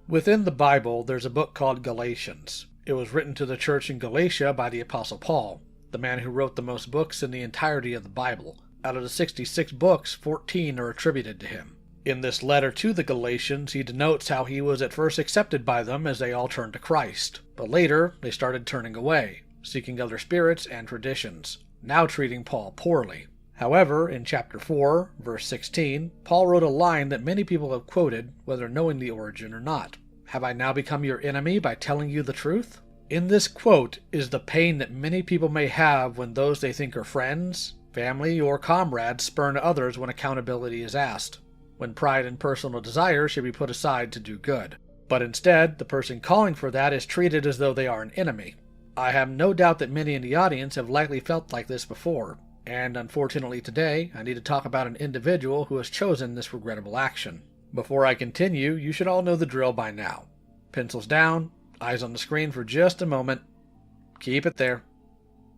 Within the Bible, there's a book called Galatians. It was written to the church in Galatia by the Apostle Paul, the man who wrote the most books in the entirety of the Bible. Out of the 66 books, 14 are attributed to him. In this letter to the Galatians, he denotes how he was at first accepted by them as they all turned to Christ, but later they started turning away, seeking other spirits and traditions, now treating Paul poorly. However, in chapter 4, verse 16, Paul wrote a line that many people have quoted, whether knowing the origin or not. "Have I now become your enemy by telling you the truth?" In this quote is the pain that many people may have when those they think are friends, family, or comrades spurn others when accountability is asked, when pride and personal desire should be put aside to do good. But instead, the person calling for that is treated as though they are an enemy. I have no doubt that many in the audience have likely felt like this before. And unfortunately today, I need to talk about an individual who has chosen this regrettable action. Before I continue, you should all know the drill by now. Pencils down, eyes on the screen for just a moment. Keep it there.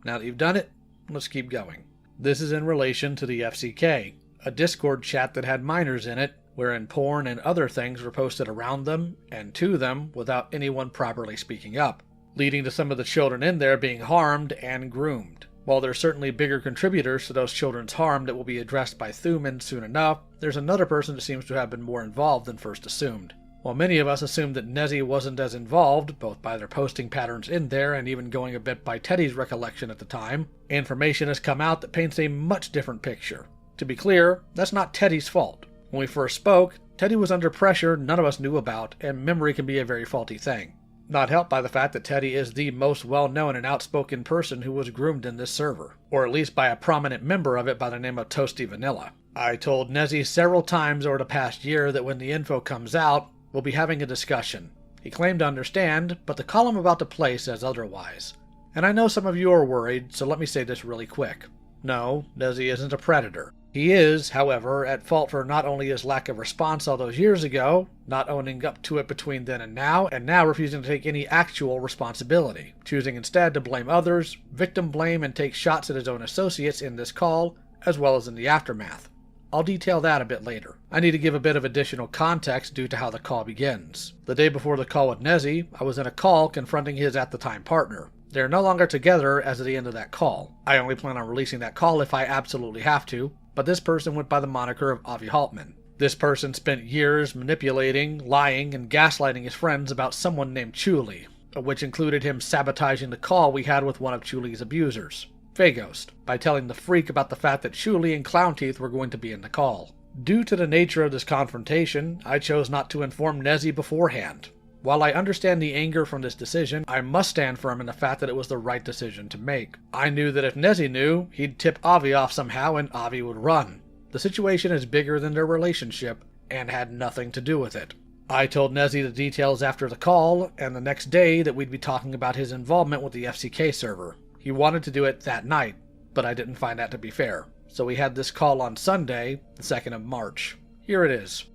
Now that you've done it, let's keep going. This is in relation to the FCK, a Discord chat that had minors in it, wherein porn and other things were posted around them and to them without anyone properly speaking up, leading to some of the children in there being harmed and groomed. While there are certainly bigger contributors to those children's harm that will be addressed by Thuman soon enough, there's another person that seems to have been more involved than first assumed. While many of us assumed that Nezzie wasn't as involved, both by their posting patterns in there and even going a bit by Teddy's recollection at the time, information has come out that paints a much different picture. To be clear, that's not Teddy's fault. When we first spoke, Teddy was under pressure none of us knew about, and memory can be a very faulty thing. Not helped by the fact that Teddy is the most well-known and outspoken person who was groomed in this server, or at least by a prominent member of it by the name of Toasty Vanilla. I told Nezzie several times over the past year that when the info comes out, we'll be having a discussion. He claimed to understand, but the column about to play says otherwise. And I know some of you are worried, so let me say this really quick. No, Nezzie isn't a predator. He is, however, at fault for not only his lack of response all those years ago, not owning up to it between then and now refusing to take any actual responsibility, choosing instead to blame others, victim blame, and take shots at his own associates in this call, as well as in the aftermath. I'll detail that a bit later. I need to give a bit of additional context due to how the call begins. The day before the call with Nezzie, I was in a call confronting his at-the-time partner. They're no longer together as of the end of that call. I only plan on releasing that call if I absolutely have to, but this person went by the moniker of Avi Haltman. This person spent years manipulating, lying, and gaslighting his friends about someone named Chuli, which included him sabotaging the call we had with one of Chuli's abusers, Faghost, by telling the freak about the fact that Chuli and Clownteeth were going to be in the call. Due to the nature of this confrontation, I chose not to inform Nezzie beforehand. While I understand the anger from this decision, I must stand firm in the fact that it was the right decision to make. I knew that if Nezzie knew, he'd tip Avi off somehow and Avi would run. The situation is bigger than their relationship and had nothing to do with it. I told Nezzie the details after the call, and the next day that we'd be talking about his involvement with the FCK server. He wanted to do it that night, but I didn't find that to be fair. So we had this call on Sunday, the 2nd of March. Here it is.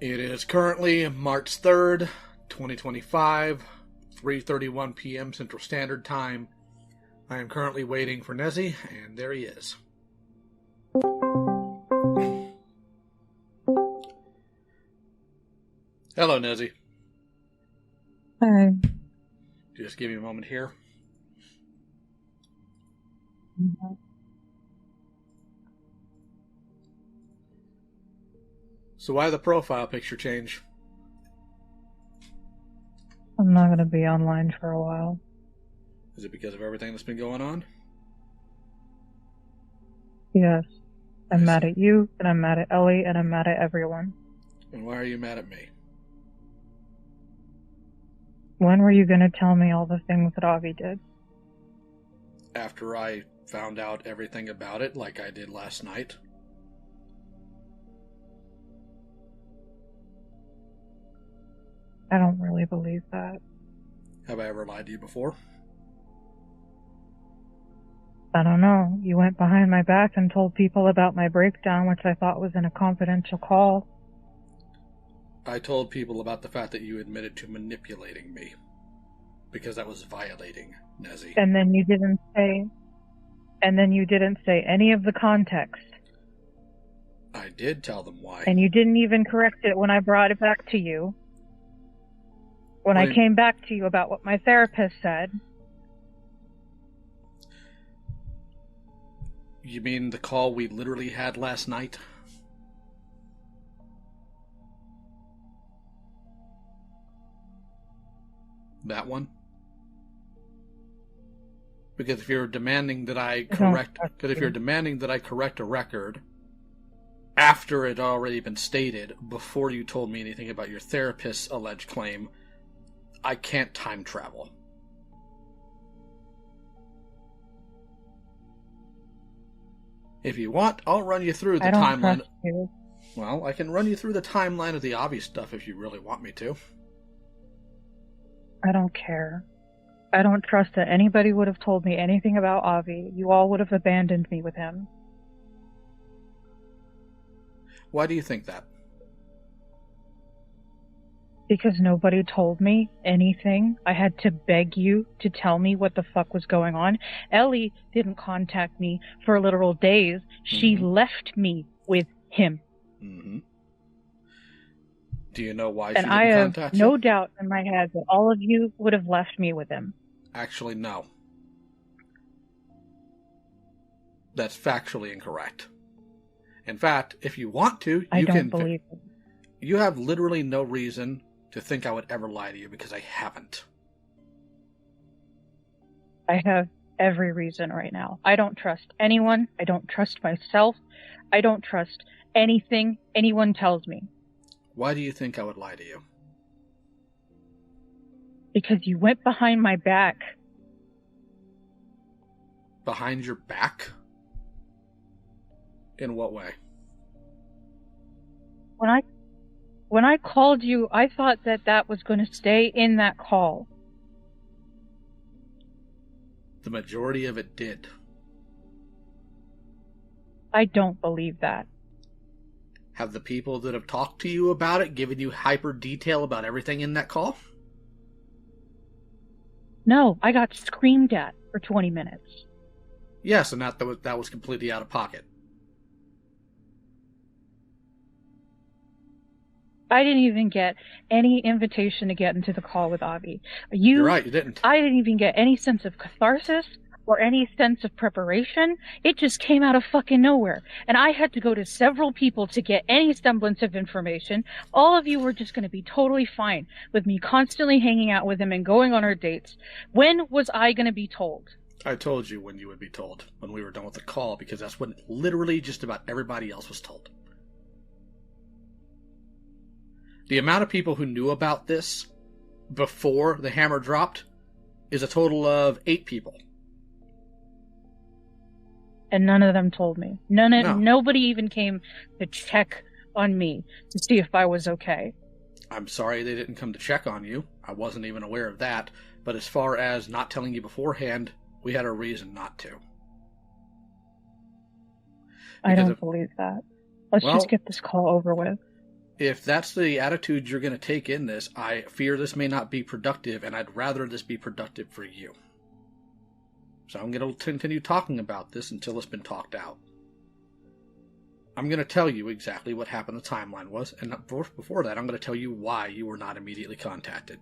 It is currently March 3rd, 2025, 3:31 p.m. Central Standard Time. I am currently waiting for Nezzie, and there he is. Hello, Nezzie. Hi. Just give me a moment here. Mm-hmm. So why the profile picture change? I'm not going to be online for a while. Is it because of everything that's been going on? Yes. I'm mad at you, and I'm mad at Ellie, and I'm mad at everyone. And why are you mad at me? When were you going to tell me all the things that Avi did? After I found out everything about it, like I did last night. I don't really believe that. Have I ever lied to you before? I don't know. You went behind my back and told people about my breakdown, which I thought was in a confidential call. I told people about the fact that you admitted to manipulating me. Because that was violating, Nezzie. And then you didn't say any of the context. I did tell them why. And you didn't even correct it when I brought it back to you. When I came back to you about what my therapist said. You mean the call we literally had last night? That one? Because if you're demanding that I correct a record after it had already been stated, before you told me anything about your therapist's alleged claim, I can't time travel. If you want, I'll run you through the timeline. Trust you. Well, I can run you through the timeline of the obvious stuff if you really want me to. I don't care. I don't trust that anybody would have told me anything about Avi. You all would have abandoned me with him. Why do you think that? Because nobody told me anything. I had to beg you to tell me what the fuck was going on. Ellie didn't contact me for literal days. She left me with him. Mm-hmm. Do you know why she and didn't I have contact you? no doubt in my head that all of you would have left me with him. Actually, no. That's factually incorrect. In fact, if you want to, I don't believe it. You have literally no reason to think I would ever lie to you, because I haven't. I have every reason right now. I don't trust anyone. I don't trust myself. I don't trust anything anyone tells me. Why do you think I would lie to you? Because you went behind my back. Behind your back? In what way? When I called you, I thought that was going to stay in that call. The majority of it did. I don't believe that. Have the people that have talked to you about it given you hyper detail about everything in that call? No, I got screamed at for 20 minutes. Yes, and that was completely out of pocket. I didn't even get any invitation to get into the call with Avi. You're right, you didn't. I didn't even get any sense of catharsis or any sense of preparation. It just came out of fucking nowhere. And I had to go to several people to get any semblance of information. All of you were just going to be totally fine with me constantly hanging out with him and going on our dates. When was I going to be told? I told you when you would be told, when we were done with the call, because that's when literally just about everybody else was told. The amount of people who knew about this before the hammer dropped is a total of 8 people. And none of them told me. Nobody even came to check on me to see if I was okay. I'm sorry they didn't come to check on you. I wasn't even aware of that. But as far as not telling you beforehand, we had a reason not to. I don't believe that. Let's just get this call over with. If that's the attitude you're going to take in this, I fear this may not be productive, and I'd rather this be productive for you. So I'm going to continue talking about this until it's been talked out. I'm going to tell you exactly what happened the timeline was, and before that, I'm going to tell you why you were not immediately contacted.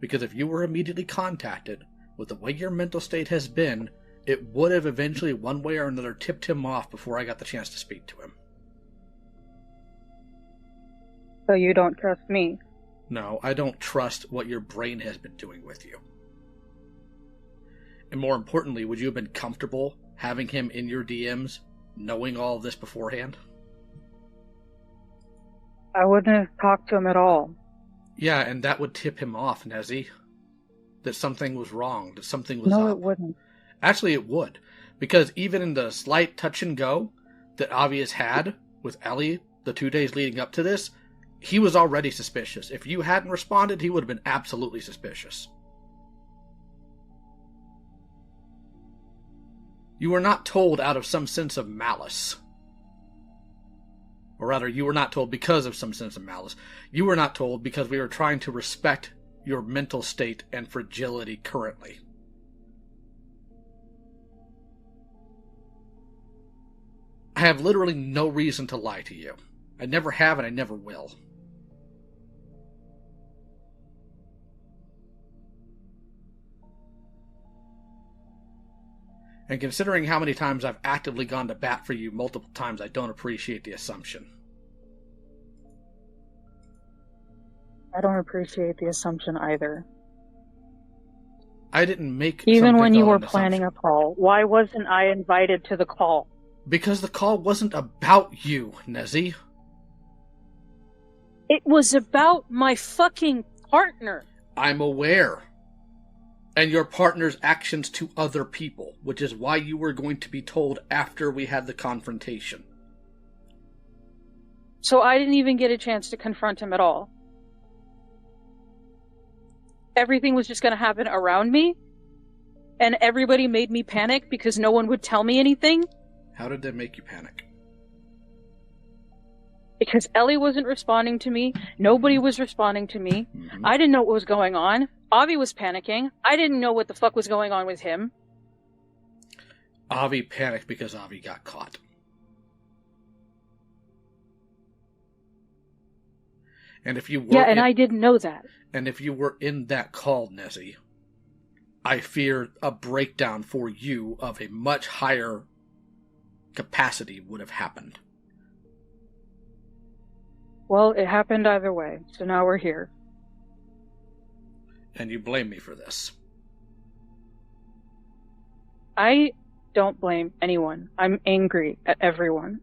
Because if you were immediately contacted, with the way your mental state has been, it would have eventually, one way or another, tipped him off before I got the chance to speak to him. So you don't trust me? No, I don't trust what your brain has been doing with you. And more importantly, would you have been comfortable having him in your DMs, knowing all of this beforehand? I wouldn't have talked to him at all. Yeah, and that would tip him off, Nezzie. That something was wrong, that something was up. No, it wouldn't. Actually, it would. Because even in the slight touch and go that Avi has had with Ellie the 2 days leading up to this, he was already suspicious. If you hadn't responded, he would have been absolutely suspicious. You were not told out of some sense of malice. Or rather, you were not told because of some sense of malice. You were not told because we were trying to respect your mental state and fragility currently. I have literally no reason to lie to you. I never have and I never will. And considering how many times I've actively gone to bat for you multiple times, I don't appreciate the assumption. I don't appreciate the assumption either. I didn't make Even when you were an planning assumption. a call, why wasn't I invited to the call? Because the call wasn't about you, Nezzie. It was about my fucking partner. I'm aware. And your partner's actions to other people, which is why you were going to be told after we had the confrontation. So I didn't even get a chance to confront him at all. Everything was just going to happen around me, and everybody made me panic because no one would tell me anything. How did that make you panic? Because Ellie wasn't responding to me. Nobody was responding to me. Mm-hmm. I didn't know what was going on. Avi was panicking. I didn't know what the fuck was going on with him. Avi panicked because Avi got caught. And if you were and I didn't know that. And if you were in that call, Nezzie, I fear a breakdown for you of a much higher capacity would have happened. Well, it happened either way, so now we're here. And you blame me for this. I don't blame anyone. I'm angry at everyone.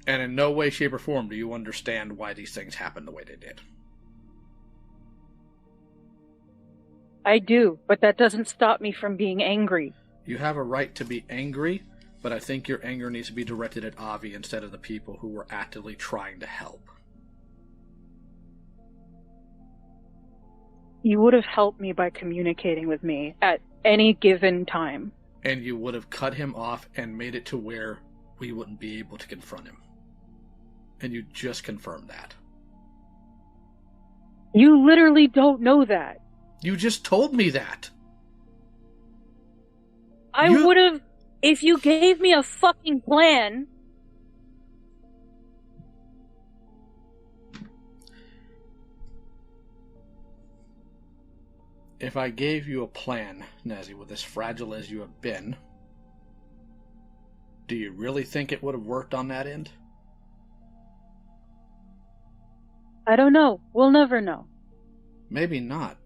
And in no way, shape, or form do you understand why these things happened the way they did. I do, but that doesn't stop me from being angry. You have a right to be angry, but I think your anger needs to be directed at Avi instead of the people who were actively trying to help. You would have helped me by communicating with me at any given time. And you would have cut him off and made it to where we wouldn't be able to confront him. And you just confirmed that. You literally don't know that. You just told me that. I would have, if you gave me a fucking plan. If I gave you a plan, Nezzie, with as fragile as you have been, do you really think it would have worked on that end? I don't know. We'll never know. Maybe not.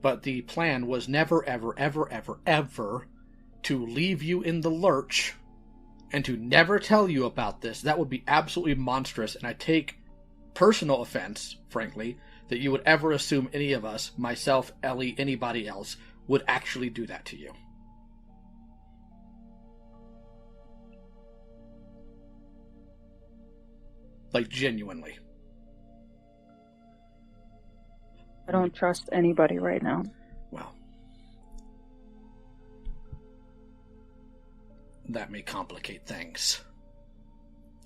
But the plan was never, ever, ever, ever, ever to leave you in the lurch and to never tell you about this. That would be absolutely monstrous, and I take personal offense, frankly, that you would ever assume any of us, myself, Ellie, anybody else, would actually do that to you. Like, genuinely. I don't trust anybody right now. Well, that may complicate things.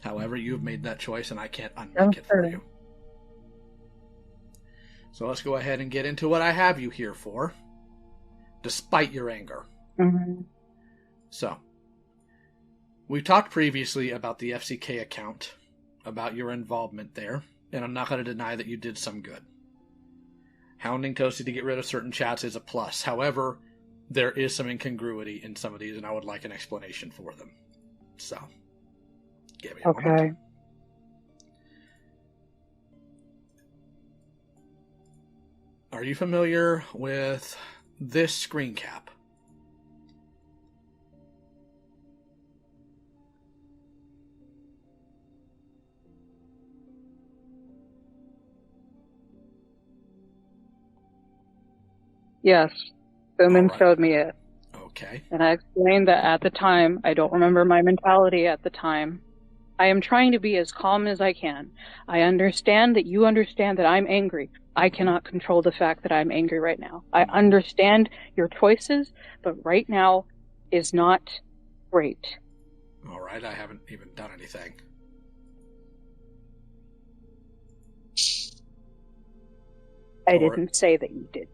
However, you've made that choice, and I can't unmake it for you. So let's go ahead and get into what I have you here for, despite your anger. Mm-hmm. So, we talked previously about the FCK account, about your involvement there, and I'm not going to deny that you did some good. Hounding Toasty to get rid of certain chats is a plus. However, there is some incongruity in some of these, and I would like an explanation for them. So, give me a moment. Are you familiar with this screen cap? Yes. Bowman showed me it. Okay. And I explained that at the time, I don't remember my mentality at the time. I am trying to be as calm as I can. I understand that you understand that I'm angry. I cannot control the fact that I'm angry right now. I understand your choices, but right now is not great. All right, I haven't even done anything. I didn't say that you did.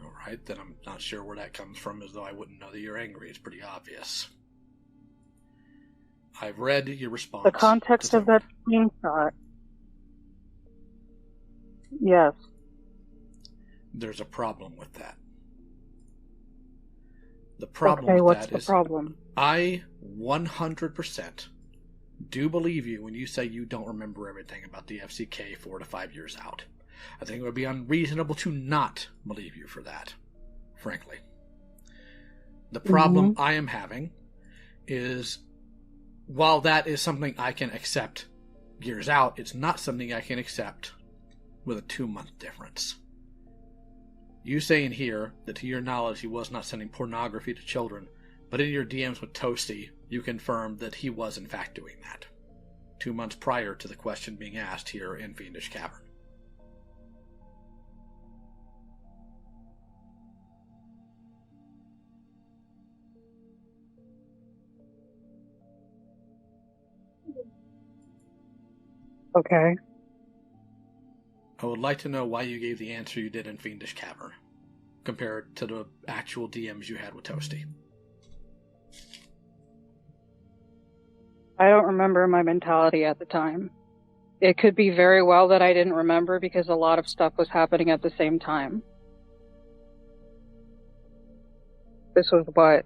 All right, then I'm not sure where that comes from, as though I wouldn't know that you're angry. It's pretty obvious. I've read your response. The context of that screenshot. Yes. There's a problem with that. The problem Okay, with what's that the is problem? I 100% do believe you when you say you don't remember everything about the FCK 4 to 5 years out. I think it would be unreasonable to not believe you for that, frankly. The problem I am having is, while that is something I can accept years out, it's not something I can accept with a 2-month difference. You say in here that to your knowledge he was not sending pornography to children, but in your DMs with Toasty, you confirmed that he was in fact doing that. 2 months prior to the question being asked here in Fiendish Cavern. Okay. I would like to know why you gave the answer you did in Fiendish Cavern, compared to the actual DMs you had with Toasty. I don't remember my mentality at the time. It could be very well that I didn't remember because a lot of stuff was happening at the same time. This was what?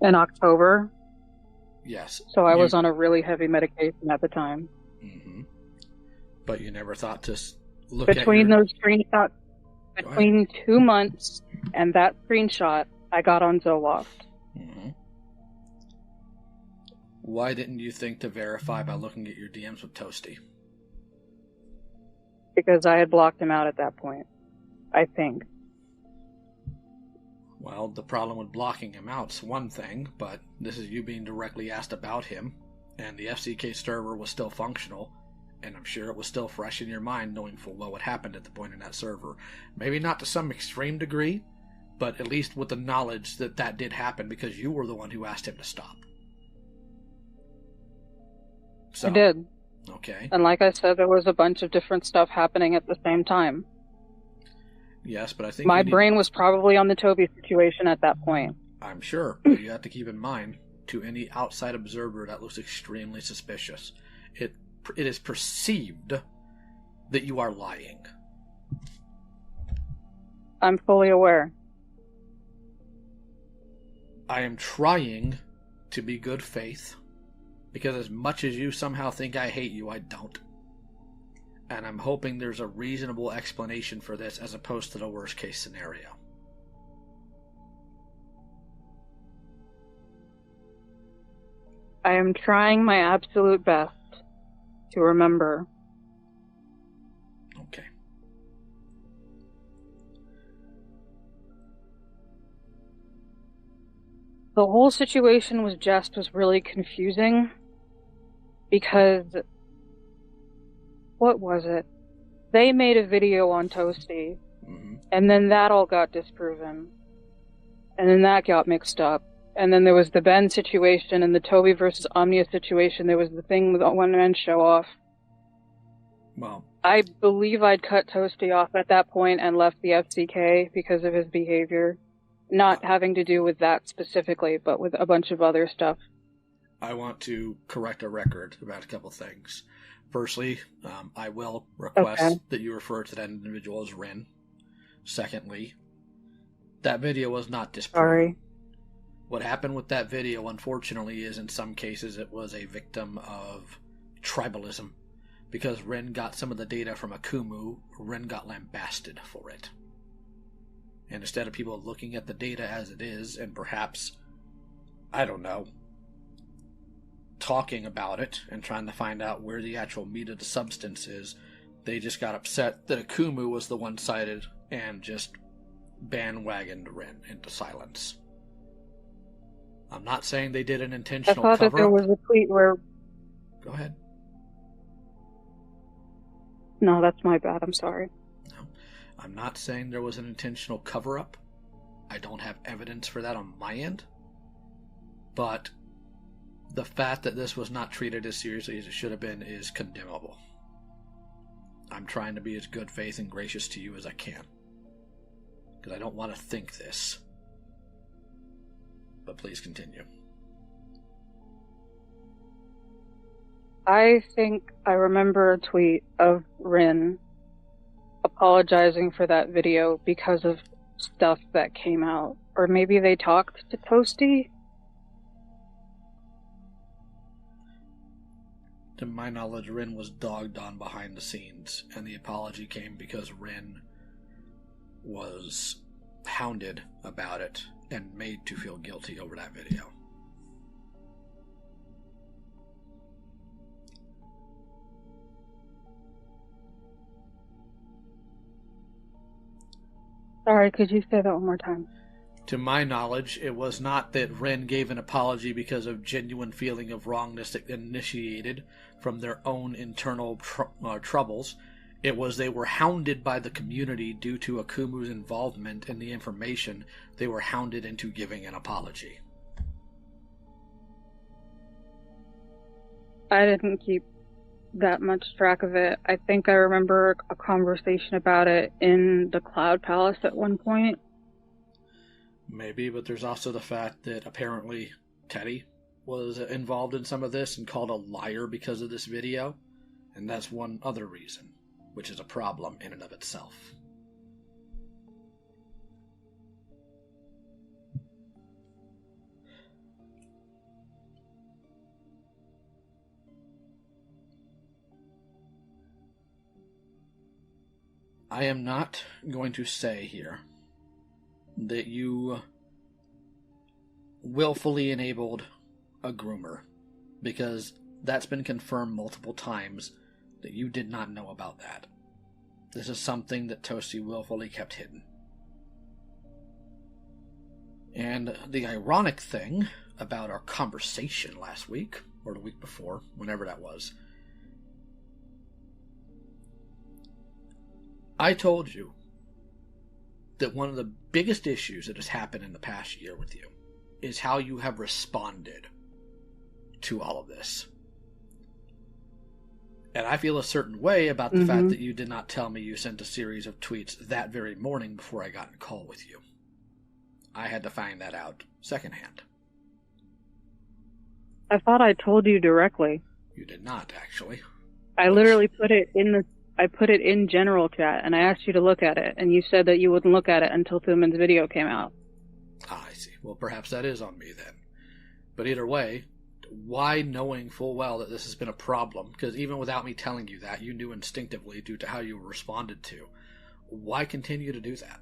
In October? Yes. So I was on a really heavy medication at the time. Mm-hmm. But you never thought to look between at those screenshots, between 2 months and that screenshot, I got on Zoloft. Mm-hmm. Why didn't you think to verify by looking at your DMs with Toasty? Because I had blocked him out at that point, I think. Well, the problem with blocking him out's one thing, but this is you being directly asked about him, and the FCK server was still functional, and I'm sure it was still fresh in your mind knowing full well what happened at the point in that server. Maybe not to some extreme degree, but at least with the knowledge that that did happen because you were the one who asked him to stop. So, I did. Okay. And like I said, there was a bunch of different stuff happening at the same time. Yes, but I think my brain was probably on the Toby situation at that point. I'm sure, but you have to keep in mind, to any outside observer, that looks extremely suspicious. It is perceived that you are lying. I'm fully aware. I am trying to be good faith, because as much as you somehow think I hate you, I don't. And I'm hoping there's a reasonable explanation for this as opposed to the worst case scenario. I am trying my absolute best to remember. Okay. The whole situation was really confusing because, what was it? They made a video on Toasty, and then that all got disproven, and then that got mixed up, and then there was the Ben situation and the Toby versus Omnia situation. There was the thing with the one-man show-off. Well, I believe I'd cut Toasty off at that point and left the FCK because of his behavior. Not having to do with that specifically, but with a bunch of other stuff. I want to correct a record about a couple things. Firstly, I will request that you refer to that individual as Rin. Secondly, that video was not disproven. Sorry. What happened with that video, unfortunately, is in some cases it was a victim of tribalism. Because Rin got some of the data from Akumu, Rin got lambasted for it. And instead of people looking at the data as it is, and perhaps, I don't know, talking about it and trying to find out where the actual meat of the substance is, they just got upset that Akumu was the one-sided and just bandwagoned Rin into silence. I'm not saying they did an intentional cover-up. I thought that there was a tweet where... Go ahead. No, that's my bad. I'm sorry. No. I'm not saying there was an intentional cover-up. I don't have evidence for that on my end. But the fact that this was not treated as seriously as it should have been is condemnable. I'm trying to be as good faith and gracious to you as I can. Because I don't want to think this. But please continue. I think I remember a tweet of Rin apologizing for that video because of stuff that came out. Or maybe they talked to Toasty? To my knowledge, Rin was dogged on behind the scenes, and the apology came because Rin was hounded about it and made to feel guilty over that video. Sorry, could you say that one more time? To my knowledge, it was not that Ren gave an apology because of genuine feeling of wrongness that initiated from their own internal troubles. It was they were hounded by the community due to Akumu's involvement in the information. They were hounded into giving an apology. I didn't keep that much track of it. I think I remember a conversation about it in the Cloud Palace at one point. Maybe, but there's also the fact that apparently Teddy was involved in some of this and called a liar because of this video. And that's one other reason, which is a problem in and of itself. I am not going to say here that you willfully enabled a groomer, because that's been confirmed multiple times that you did not know about that. This is something that Toasty willfully kept hidden. And the ironic thing about our conversation last week, or the week before, whenever that was, I told you that one of the biggest issues that has happened in the past year with you is how you have responded to all of this. And I feel a certain way about the fact that you did not tell me you sent a series of tweets that very morning before I got in a call with you. I had to find that out secondhand. I thought I told you directly. You did not, actually. I literally put it in general chat, and I asked you to look at it, and you said that you wouldn't look at it until Thuman's video came out. Ah, I see. Well, perhaps that is on me then. But either way, why, knowing full well that this has been a problem, because even without me telling you that, you knew instinctively due to how you responded to, why continue to do that?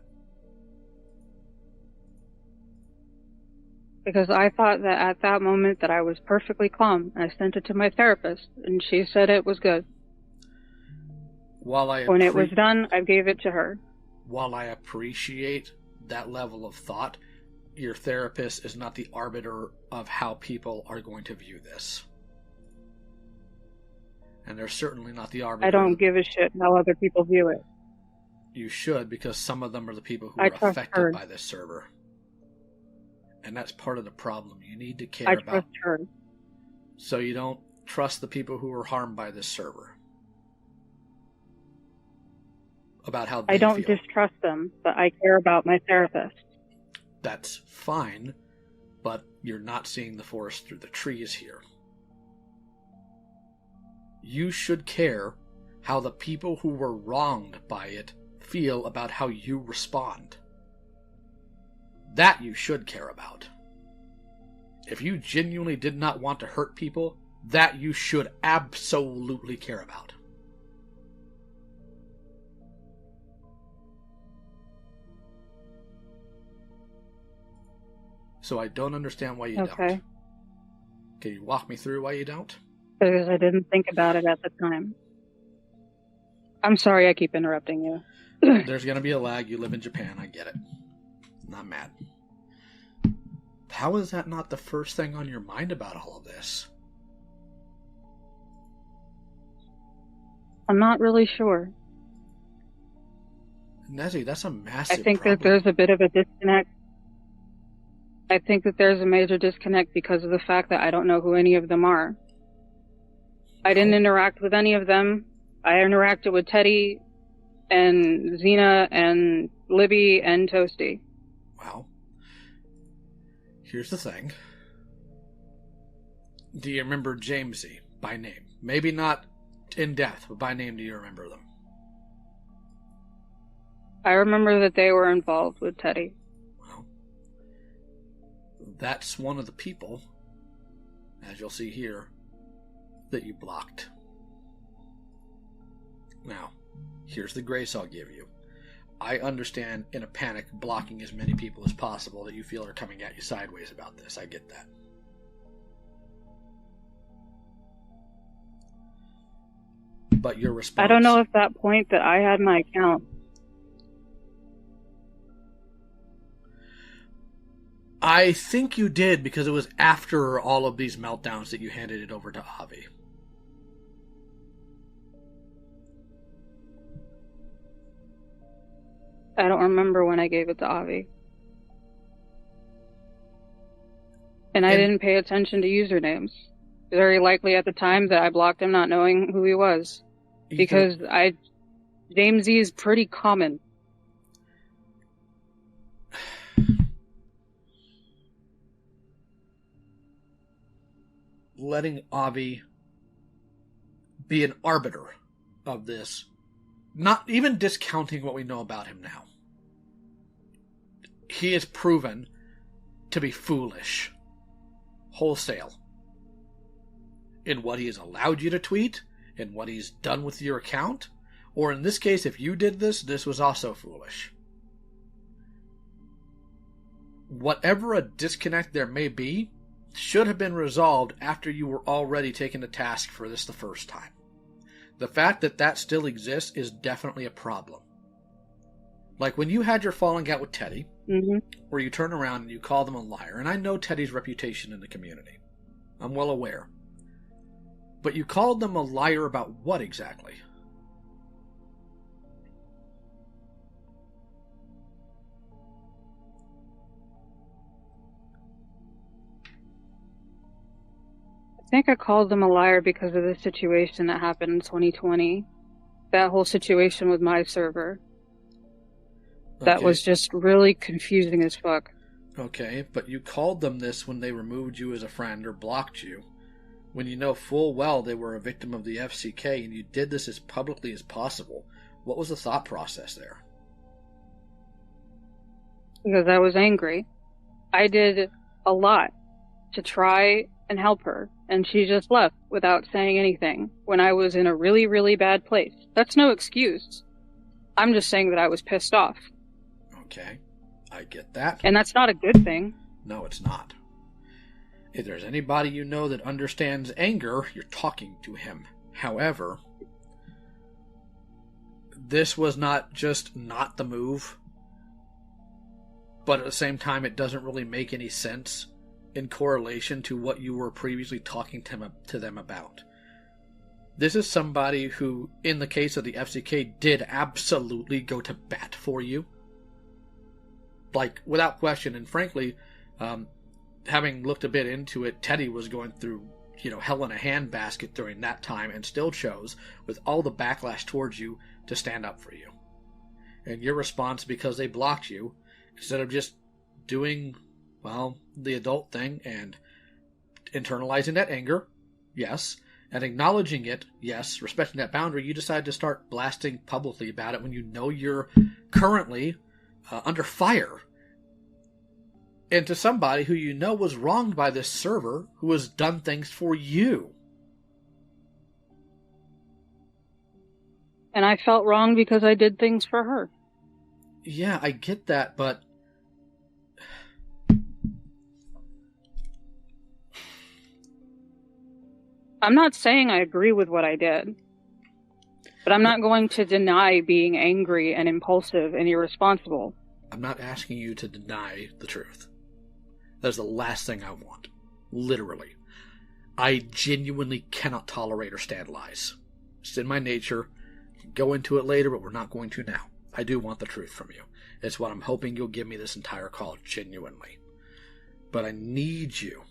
Because I thought that at that moment that I was perfectly calm. I sent it to my therapist, and she said it was good. When it was done, I gave it to her. While I appreciate that level of thought, your therapist is not the arbiter of how people are going to view this. And they're certainly not the arbiter. I don't give a shit how other people view it. You should, because some of them are the people who are affected by this server. And that's part of the problem. You need to care about... I trust her. So you don't trust the people who are harmed by this server. About how they feel. I don't distrust them, but I care about my therapist. That's fine, but you're not seeing the forest through the trees here. You should care how the people who were wronged by it feel about how you respond. That you should care about. If you genuinely did not want to hurt people, that you should absolutely care about. So I don't understand why you don't. Can you walk me through why you don't? Because I didn't think about it at the time. I'm sorry I keep interrupting you. There's going to be a lag. You live in Japan. I get it. I'm not mad. How is that not the first thing on your mind about all of this? I'm not really sure. Nezzy, that's a massive I think problem. that there's a bit of a disconnect. I think that there's a major disconnect because of the fact that I don't know who any of them are. I didn't interact with any of them. I interacted with Teddy and Xena and Libby and Toasty. Well, here's the thing. Do you remember Jamesy by name? Maybe not in depth, but by name do you remember them? I remember that they were involved with Teddy. Well, that's one of the people, as you'll see here, that you blocked. Now, here's the grace I'll give you. I understand in a panic blocking as many people as possible that you feel are coming at you sideways about this. I get that. But your response... I don't know if that point that I had my account. I think you did, because it was after all of these meltdowns that you handed it over to Avi. I don't remember when I gave it to Avi. And I didn't pay attention to usernames. Very likely at the time that I blocked him not knowing who he was. Because James E is pretty common. Letting Avi be an arbiter of this, not even discounting what we know about him now. He is proven to be foolish, wholesale, in what he has allowed you to tweet, in what he's done with your account, or in this case, if you did this, this was also foolish. Whatever a disconnect there may be, should have been resolved after you were already taken to task for this the first time. The fact that that still exists is definitely a problem. Like when you had your falling out with Teddy, where you turn around and you call them a liar, and I know Teddy's reputation in the community. I'm well aware. But you called them a liar about what exactly? I think I called them a liar because of the situation that happened in 2020. That whole situation with my server. That was just really confusing as fuck. Okay, but you called them this when they removed you as a friend or blocked you, when you know full well they were a victim of the FCK, and you did this as publicly as possible. What was the thought process there? Because I was angry. I did a lot to try and help her, and she just left without saying anything when I was in a really, really bad place. That's no excuse. I'm just saying that I was pissed off. Okay, I get that. And that's not a good thing. No, it's not. If there's anybody you know that understands anger, you're talking to him. However, this was not just not the move, but at the same time it doesn't really make any sense in correlation to what you were previously talking to them about. This is somebody who, in the case of the FCK, did absolutely go to bat for you. Like, without question, and frankly, having looked a bit into it, Teddy was going through, hell in a handbasket during that time and still chose, with all the backlash towards you, to stand up for you. And your response, because they blocked you, instead of just doing, the adult thing and internalizing that anger, yes, and acknowledging it, yes, respecting that boundary, you decide to start blasting publicly about it when you know you're currently under fire. And to somebody who you know was wronged by this server, who has done things for you. And I felt wrong because I did things for her. Yeah, I get that, but I'm not saying I agree with what I did. But I'm not going to deny being angry and impulsive and irresponsible. I'm not asking you to deny the truth. That's the last thing I want. Literally. I genuinely cannot tolerate or stand lies. It's in my nature. We can go into it later, but we're not going to now. I do want the truth from you. It's what I'm hoping you'll give me this entire call, genuinely. But I need you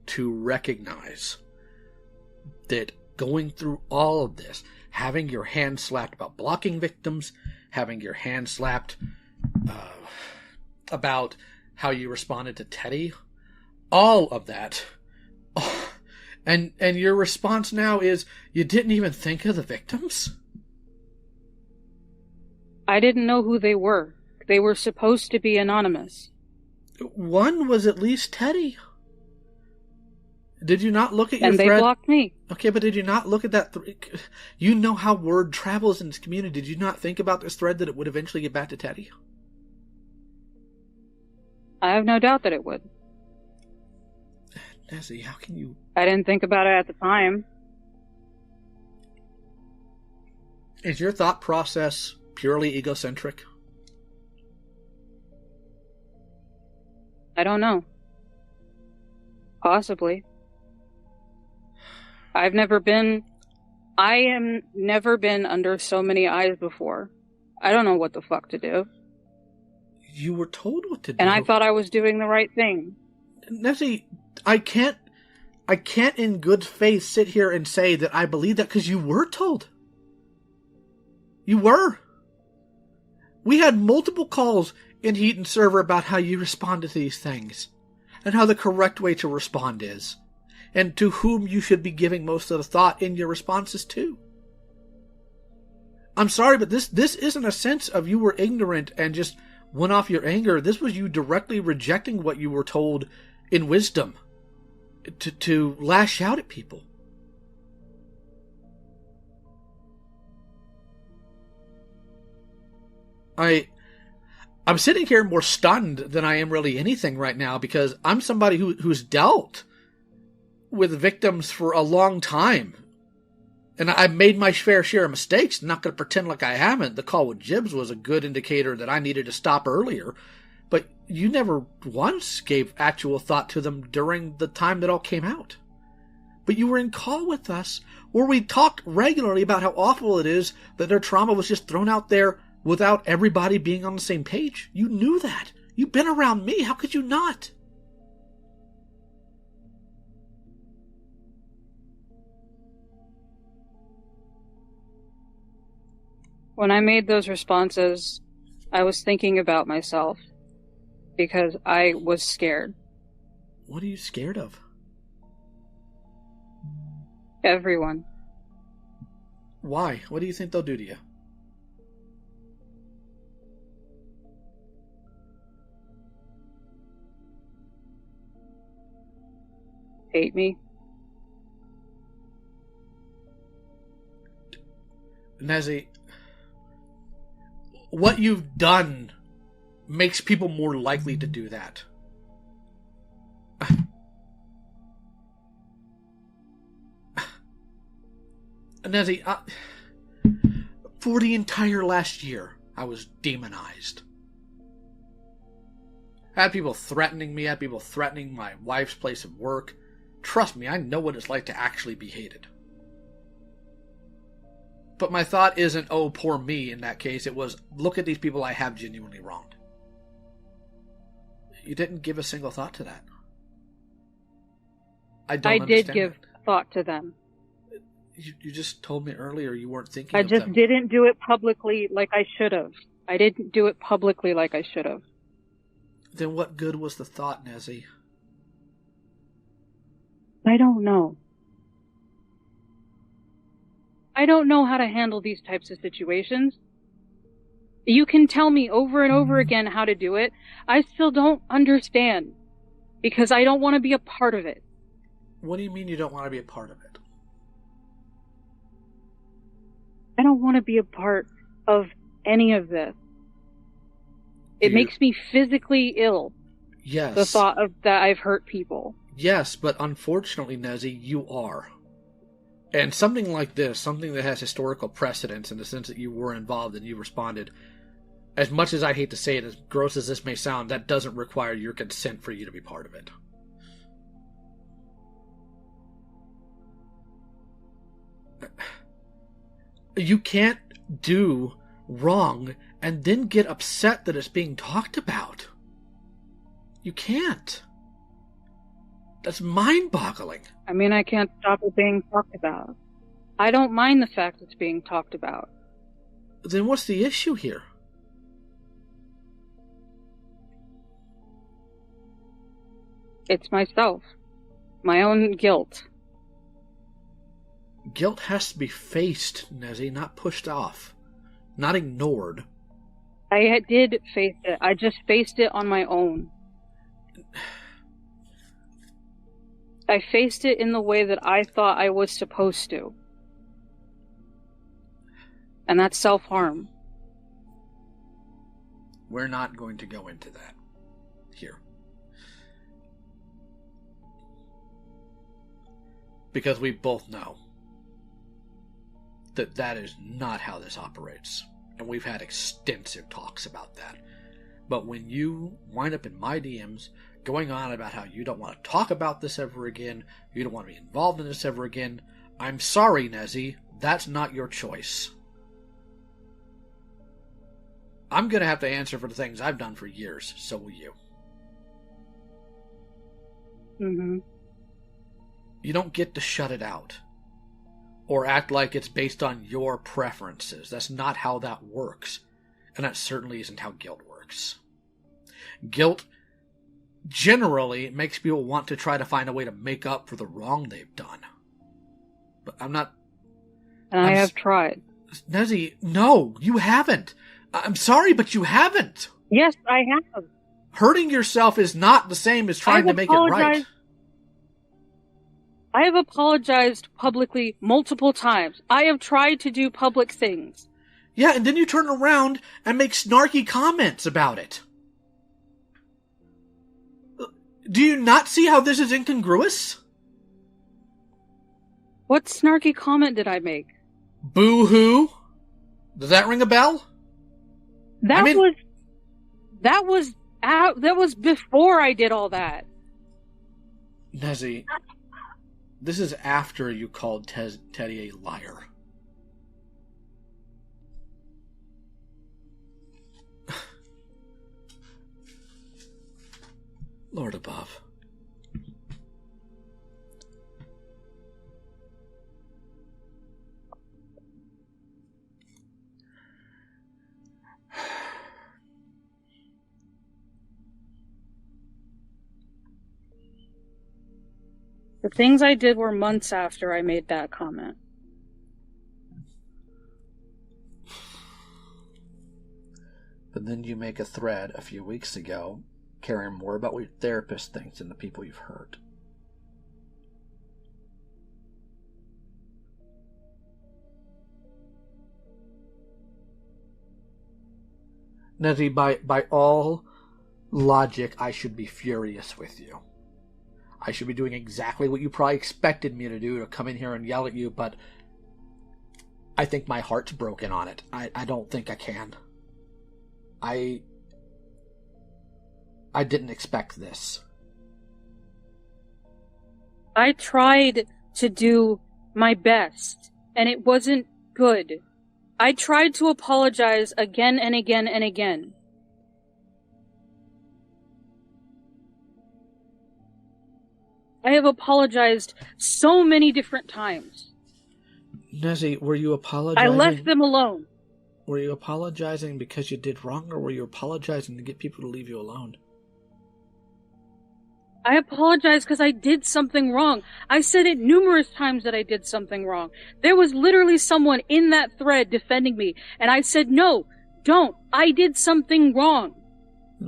to recognize that going through all of this, having your hand slapped about blocking victims, having your hand slapped about how you responded to Teddy, all of that, and your response now is you didn't even think of the victims? I didn't know who they were. They were supposed to be anonymous. One was at least Teddy. Did you not look at your And they thread? blocked me. Okay, but did you not look at that? You know how word travels in this community. Did you not think about this thread that it would eventually get back to Teddy? I have no doubt that it would. Nezzie, how can you... I didn't think about it at the time. Is your thought process purely egocentric? I don't know. Possibly. I am never been under so many eyes before. I don't know what the fuck to do. You were told what to do. And I thought I was doing the right thing. Nezzie, I can't in good faith sit here and say that I believe that, because you were told. You were. We had multiple calls in Heat and Server about how you respond to these things, and how the correct way to respond is, and to whom you should be giving most of the thought in your responses to. I'm sorry, but this isn't a sense of you were ignorant and just went off your anger. This was you directly rejecting what you were told in wisdom to lash out at people. I'm sitting here more stunned than I am really anything right now, because I'm somebody who's dealt with victims for a long time. And I've made my fair share of mistakes. I'm not going to pretend like I haven't. The call with Jibs was a good indicator that I needed to stop earlier. But you never once gave actual thought to them during the time that all came out. But you were in call with us, where we talked regularly about how awful it is that their trauma was just thrown out there without everybody being on the same page. You knew that. You've been around me. How could you not? When I made those responses, I was thinking about myself, because I was scared. What are you scared of? Everyone. Why? What do you think they'll do to you? Hate me. Nezzie, what you've done makes people more likely to do that. Nezzie, for the entire last year, I was demonized. I had people threatening me, I had people threatening my wife's place of work. Trust me, I know what it's like to actually be hated. But my thought isn't, oh, poor me in that case. It was, look at these people I have genuinely wronged. You didn't give a single thought to that. I did give thought to them. You just told me earlier you weren't thinking I of them. just didn't do it publicly like I should have. I didn't do it publicly like I should have. Then what good was the thought, Nezzie? I don't know. I don't know how to handle these types of situations. You can tell me over and over again how to do it. I still don't understand, because I don't want to be a part of it. What do you mean you don't want to be a part of it? I don't want to be a part of any of this. It makes me physically ill. Yes. The thought of that I've hurt people. Yes, but unfortunately, Nezzie, you are. And something like this, something that has historical precedence in the sense that you were involved and you responded, as much as I hate to say it, as gross as this may sound, that doesn't require your consent for you to be part of it. You can't do wrong and then get upset that it's being talked about. You can't. That's mind-boggling. I mean, I can't stop it being talked about. I don't mind the fact it's being talked about. Then what's the issue here? It's myself. My own guilt. Guilt has to be faced, Nezzie, not pushed off. Not ignored. I did face it. I just faced it on my own. I faced it in the way that I thought I was supposed to. And that's self-harm. We're not going to go into that here. Because we both know that that is not how this operates. And we've had extensive talks about that. But when you wind up in my DMs going on about how you don't want to talk about this ever again, you don't want to be involved in this ever again, I'm sorry, Nezzy, that's not your choice. I'm going to have to answer for the things I've done for years, so will you. Mm-hmm. You don't get to shut it out. Or act like it's based on your preferences. That's not how that works. And that certainly isn't how guilt works. Guilt generally makes people want to try to find a way to make up for the wrong they've done. But I'm not... And I have tried. Nezzy, no, you haven't. I'm sorry, but you haven't. Yes, I have. Hurting yourself is not the same as trying to make it right. I have apologized publicly multiple times. I have tried to do public things. Yeah, and then you turn around and make snarky comments about it. Do you not see how this is incongruous? What snarky comment did I make? Boo-hoo? Does that ring a bell? That was before I did all that. Nezzy, this is after you called Teddy a liar. Lord above. The things I did were months after I made that comment. But then you make a thread a few weeks ago caring more about what your therapist thinks than the people you've hurt. Nezzy, by all logic, I should be furious with you. I should be doing exactly what you probably expected me to do, to come in here and yell at you, but I think my heart's broken on it. I don't think I can. I didn't expect this. I tried to do my best, and it wasn't good. I tried to apologize again and again and again. I have apologized so many different times. Nezzy, were you apologizing? I left them alone. Were you apologizing because you did wrong, or were you apologizing to get people to leave you alone? I apologize because I did something wrong. I said it numerous times that I did something wrong. There was literally someone in that thread defending me, and I said, no, don't. I did something wrong.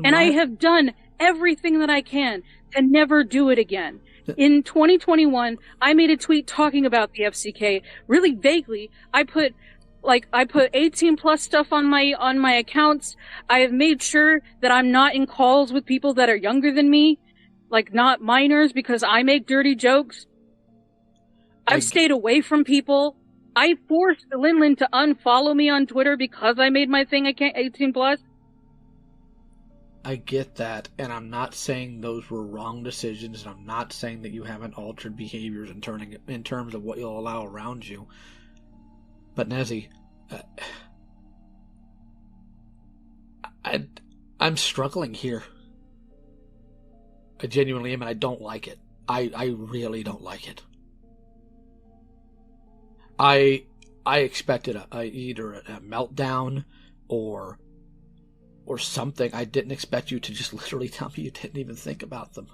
And I have done everything that I can to never do it again. In 2021, I made a tweet talking about the FCK really vaguely. I put 18 plus stuff on my accounts. I have made sure that I'm not in calls with people that are younger than me, like not minors, because I make dirty jokes. I've stayed away from people. I forced Linlin to unfollow me on Twitter because I made my thing 18 plus. I get that, and I'm not saying those were wrong decisions, and I'm not saying that you haven't altered behaviors in terms of what you'll allow around you. But Nezzy, I'm struggling here. I genuinely am, and I don't like it. I really don't like it. I expected either a meltdown or something. I didn't expect you to just literally tell me you didn't even think about them.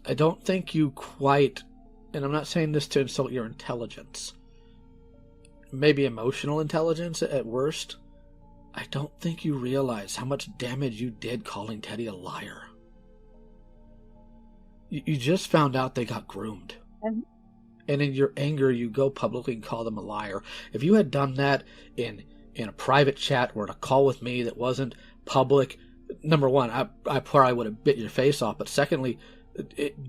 I don't think you quite, and I'm not saying this to insult your intelligence, maybe emotional intelligence at worst, I don't think you realize how much damage you did calling Teddy a liar. You just found out they got groomed. And in your anger, you go publicly and call them a liar. If you had done that in a private chat or in a call with me that wasn't public, number one, I probably would have bit your face off. But secondly,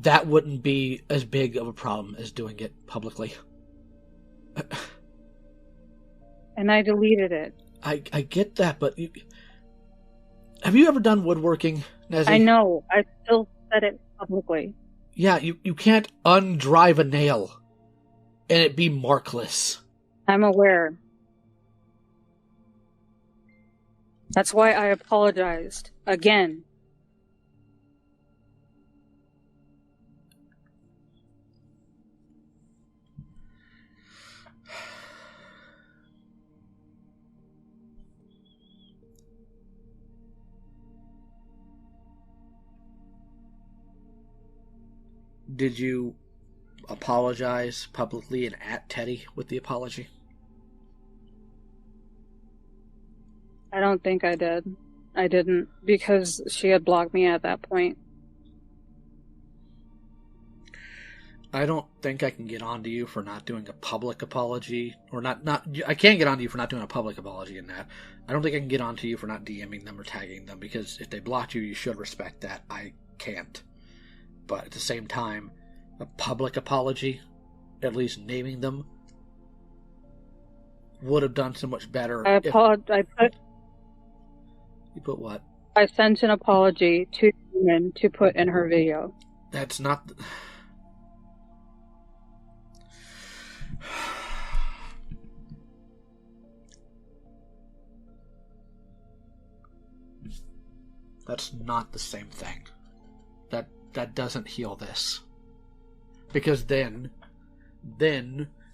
that wouldn't be as big of a problem as doing it publicly. And I deleted it. I get that, but have you ever done woodworking, Nezzy? I know. I still said it publicly. Yeah, you can't undrive a nail and it be markless. I'm aware. That's why I apologized. Again. Did you apologize publicly and at Teddy with the apology? I don't think I did. I didn't, because she had blocked me at that point. I don't think I can get onto you for not doing a public apology, or not. I can't get onto you for not doing a public apology in that. I don't think I can get onto you for not DMing them or tagging them, because if they blocked you, you should respect that. I can't. But at the same time, a public apology, at least naming them, would have done so much better. You put what? I sent an apology to Grooming to put in her video. That's not... That's not the same thing. That doesn't heal this. Because then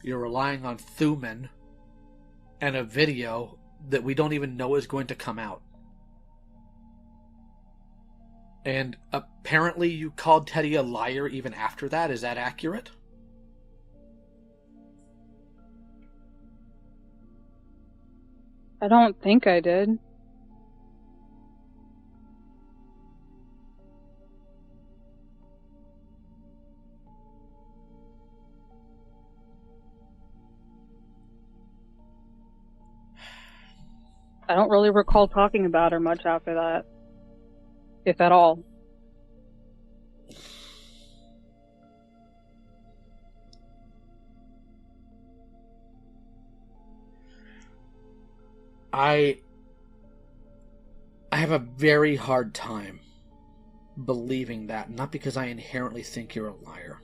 you're relying on Thuman and a video that we don't even know is going to come out. And apparently you called Teddy a liar even after that. Is that accurate? I don't think I did. I don't really recall talking about her much after that, if at all. I have a very hard time believing that, not because I inherently think you're a liar,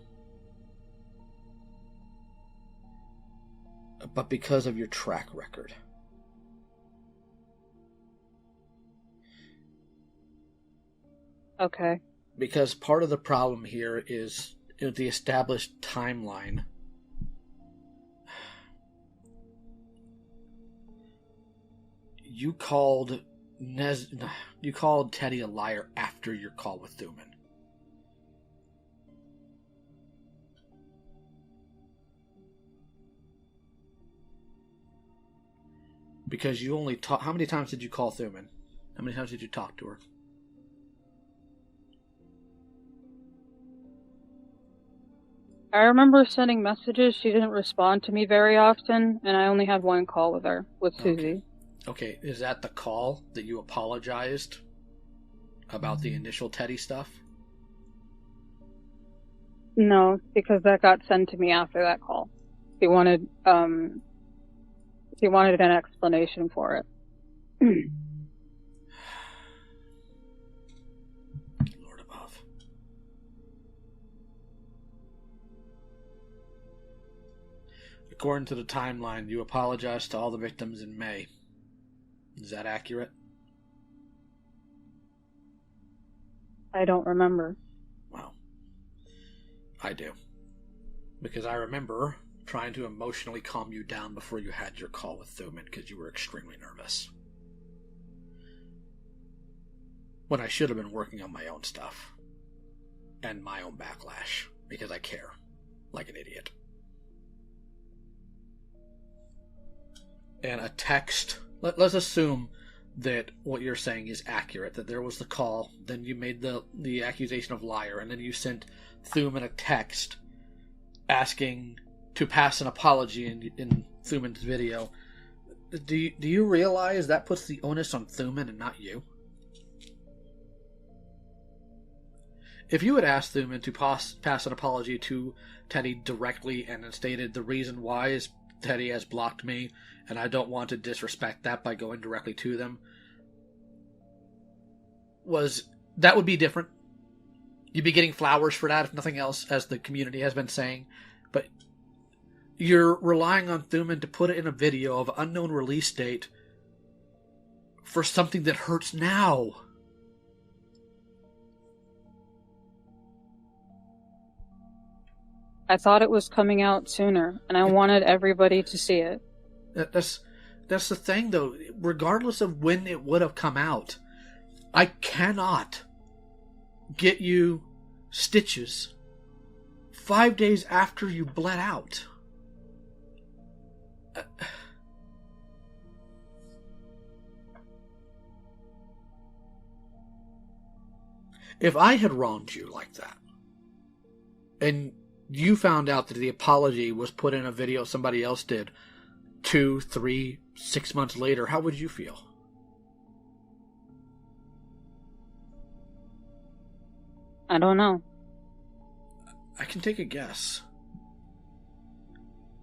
but because of your track record. Okay. Because part of the problem here is the established timeline. You called Teddy a liar after your call with Thuman. Because you only talk. How many times did you call Thuman? How many times did you talk to her? I remember sending messages. She didn't respond to me very often, and I only had one call with her, with Susie. Okay, is that the call that you apologized about the initial Teddy stuff? No, because that got sent to me after that call. She wanted an explanation for it. Lord above. According to the timeline, you apologized to all the victims in May. Is that accurate? I don't remember. Well, I do. Because I remember trying to emotionally calm you down before you had your call with Thuman because you were extremely nervous. When I should have been working on my own stuff. and my own backlash because I care like an idiot. And a text, let's assume that what you're saying is accurate, that there was the call, then you made the accusation of liar, and then you sent Thuman a text asking to pass an apology in Thuman's video. Do you realize that puts the onus on Thuman and not you? If you had asked Thuman to pass an apology to Teddy directly and then stated the reason why is Teddy has blocked me and I don't want to disrespect that by going directly to them, that would be different. You'd be getting flowers for that, if nothing else, as the community has been saying. But you're relying on Thuman to put it in a video of unknown release date for something that hurts now. I thought it was coming out sooner, and I wanted everybody to see it. That's the thing, though. Regardless of when it would have come out, I cannot get you stitches 5 days after you bled out. If I had wronged you like that, and you found out that the apology was put in a video somebody else did 2, 3, 6 months later, how would you feel? I don't know. I can take a guess.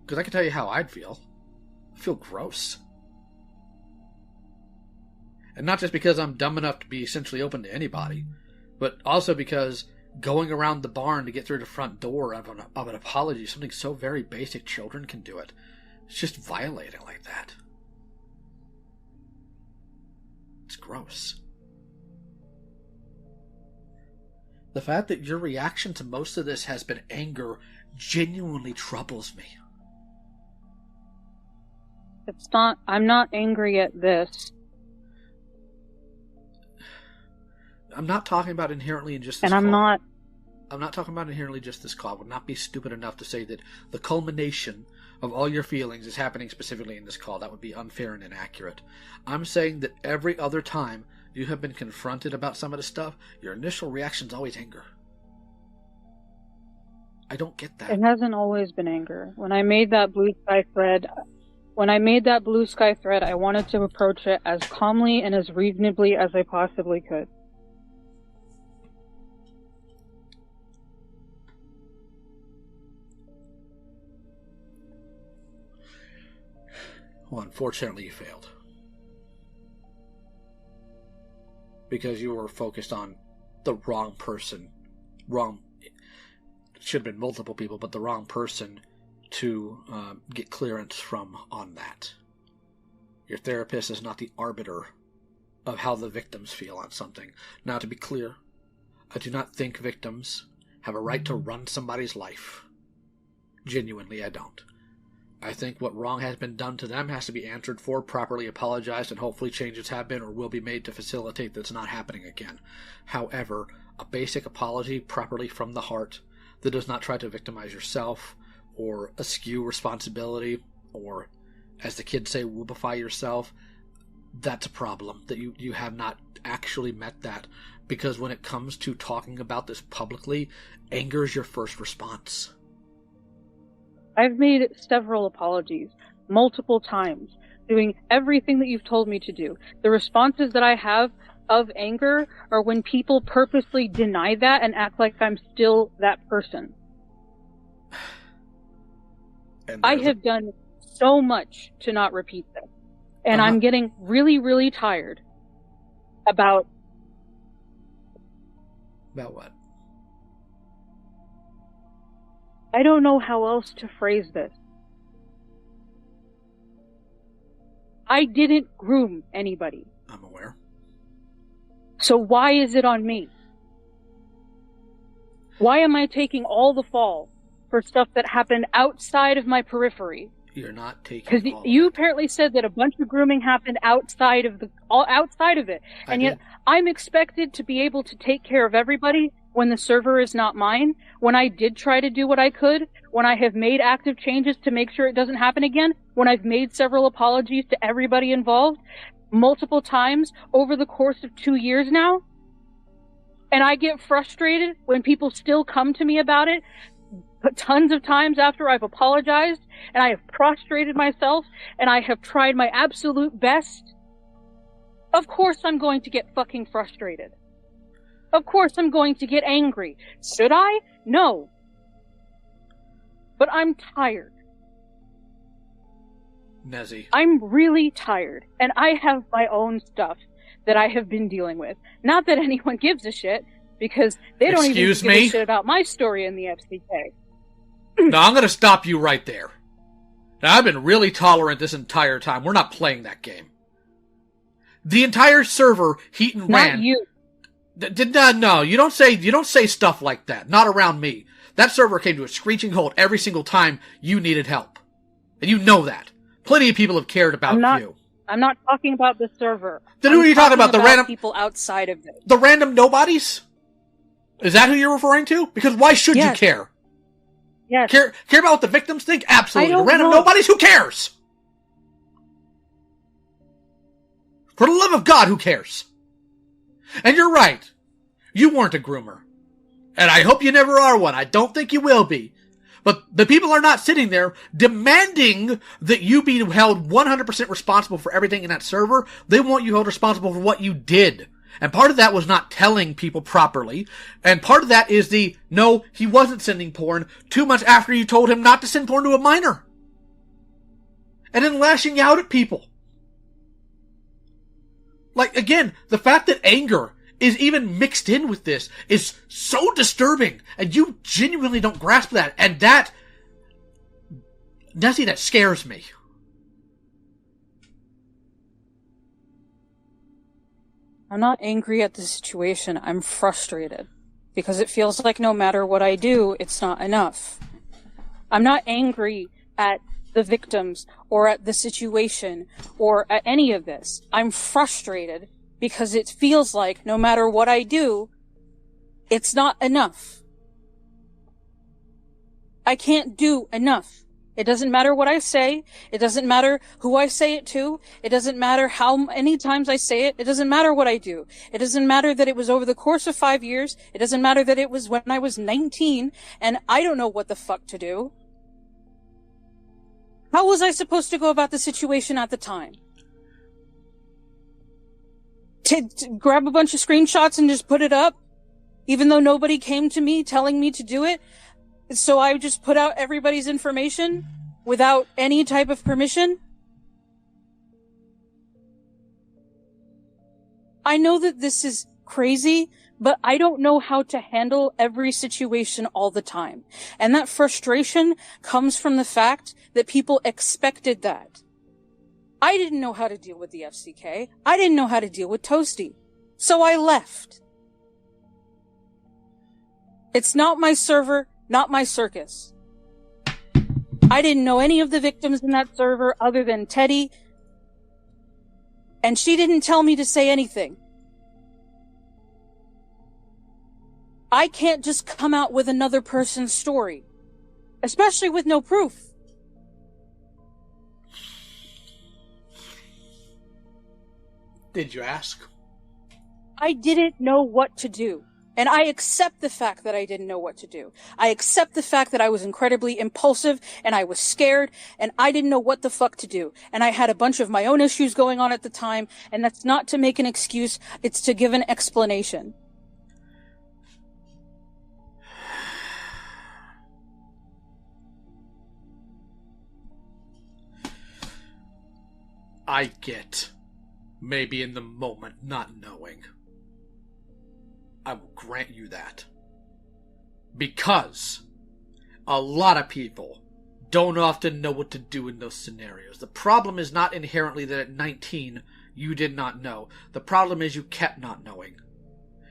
Because I can tell you how I'd feel. I feel gross. And not just because I'm dumb enough to be essentially open to anybody, but also because going around the barn to get through the front door of an apology is something so very basic children can do it. It's just violating like that. It's gross. The fact that your reaction to most of this has been anger genuinely troubles me. I'm not angry at this. I'm not talking about inherently in just this And call. I'm not talking about inherently just this call. I would not be stupid enough to say that the culmination of all your feelings is happening specifically in this call. That would be unfair and inaccurate. I'm saying that every other time you have been confronted about some of this stuff, your initial reaction is always anger. I don't get that. It hasn't always been anger. When I made that blue sky thread, I wanted to approach it as calmly and as reasonably as I possibly could. Well, unfortunately, you failed. Because you were focused on the wrong person. It should have been multiple people, but the wrong person to get clearance from on that. Your therapist is not the arbiter of how the victims feel on something. Now, to be clear, I do not think victims have a right to run somebody's life. Genuinely, I don't. I think what wrong has been done to them has to be answered for, properly apologized, and hopefully changes have been or will be made to facilitate that's not happening again. However, a basic apology properly from the heart that does not try to victimize yourself or eschew responsibility or, as the kids say, whoopify yourself, that's a problem, that you have not actually met that. Because when it comes to talking about this publicly, anger is your first response. I've made several apologies, multiple times, doing everything that you've told me to do. The responses that I have of anger are when people purposely deny that and act like I'm still that person. I have done so much to not repeat this. And I'm getting really, really tired about... About what? I don't know how else to phrase this. I didn't groom anybody. I'm aware. So why is it on me? Why am I taking all the fall for stuff that happened outside of my periphery? You're not taking. Because you apparently said that a bunch of grooming happened outside of it, and yet I'm expected to be able to take care of everybody when the server is not mine, when I did try to do what I could, when I have made active changes to make sure it doesn't happen again, when I've made several apologies to everybody involved, multiple times over the course of 2 years now, and I get frustrated when people still come to me about it, tons of times after I've apologized, and I have prostrated myself, and I have tried my absolute best, of course I'm going to get fucking frustrated. Of course I'm going to get angry. Should I? No. But I'm tired. Nezzy. I'm really tired, and I have my own stuff that I have been dealing with. Not that anyone gives a shit, because they don't even give a shit about my story in the FCK. Now, I'm going to stop you right there. Now, I've been really tolerant this entire time. We're not playing that game. The entire server, Heaton ran. Not you. No, you don't say stuff like that. Not around me. That server came to a screeching halt every single time you needed help. And you know that. Plenty of people have cared about you. I'm not talking about the server. Then who are you talking about? The random people outside of it. The random nobodies? Is that who you're referring to? Because why should you care? Yes. Care about what the victims think? Absolutely. I don't The random know. nobodies? Who cares? For the love of God, who cares? And you're right. You weren't a groomer. And I hope you never are one. I don't think you will be. But the people are not sitting there demanding that you be held 100% responsible for everything in that server. They want you held responsible for what you did. And part of that was not telling people properly. And part of that is no, he wasn't sending porn 2 months after you told him not to send porn to a minor. And then lashing out at people. Like, again, the fact that anger is even mixed in with this is so disturbing. And you genuinely don't grasp that. And Nessie, that scares me. I'm not angry at the situation. I'm frustrated. Because it feels like no matter what I do, it's not enough. I'm not angry at the victims or at the situation or at any of this. I'm frustrated because it feels like no matter what I do, it's not enough. I can't do enough. It doesn't matter what I say. It doesn't matter who I say it to. It doesn't matter how many times I say it. It doesn't matter what I do. It doesn't matter that it was over the course of 5 years. It doesn't matter that it was when I was 19 and I don't know what the fuck to do. How was I supposed to go about the situation at the time? To grab a bunch of screenshots and just put it up? Even though nobody came to me telling me to do it? So I just put out everybody's information without any type of permission? I know that this is crazy, but I don't know how to handle every situation all the time. And that frustration comes from the fact that people expected that. I didn't know how to deal with the FCK. I didn't know how to deal with Toasty. So I left. It's not my server, not my circus. I didn't know any of the victims in that server other than Teddy. And she didn't tell me to say anything. I can't just come out with another person's story. Especially with no proof. Did you ask? I didn't know what to do. And I accept the fact that I didn't know what to do. I accept the fact that I was incredibly impulsive and I was scared and I didn't know what the fuck to do. And I had a bunch of my own issues going on at the time, and that's not to make an excuse, it's to give an explanation. I get maybe in the moment not knowing. I will grant you that. Because a lot of people don't often know what to do in those scenarios. The problem is not inherently that at 19 you did not know. The problem is you kept not knowing.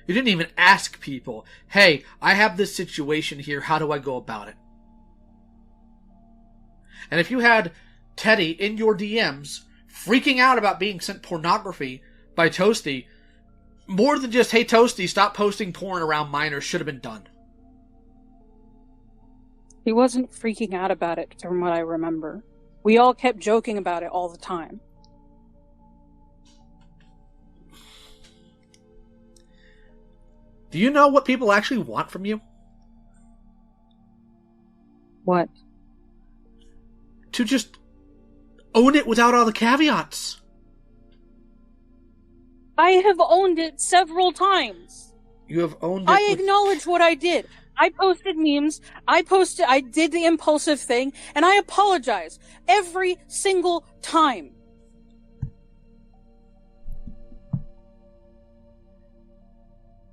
You didn't even ask people, hey, I have this situation here, how do I go about it? And if you had Teddy in your DMs freaking out about being sent pornography by Toasty, more than just, hey, Toasty, stop posting porn around minors should have been done. He wasn't freaking out about it, from what I remember. We all kept joking about it all the time. Do you know what people actually want from you? What? To just own it without all the caveats. I have owned it several times. You have owned it. I acknowledge what I did. I posted memes, I did the impulsive thing, and I apologize every single time.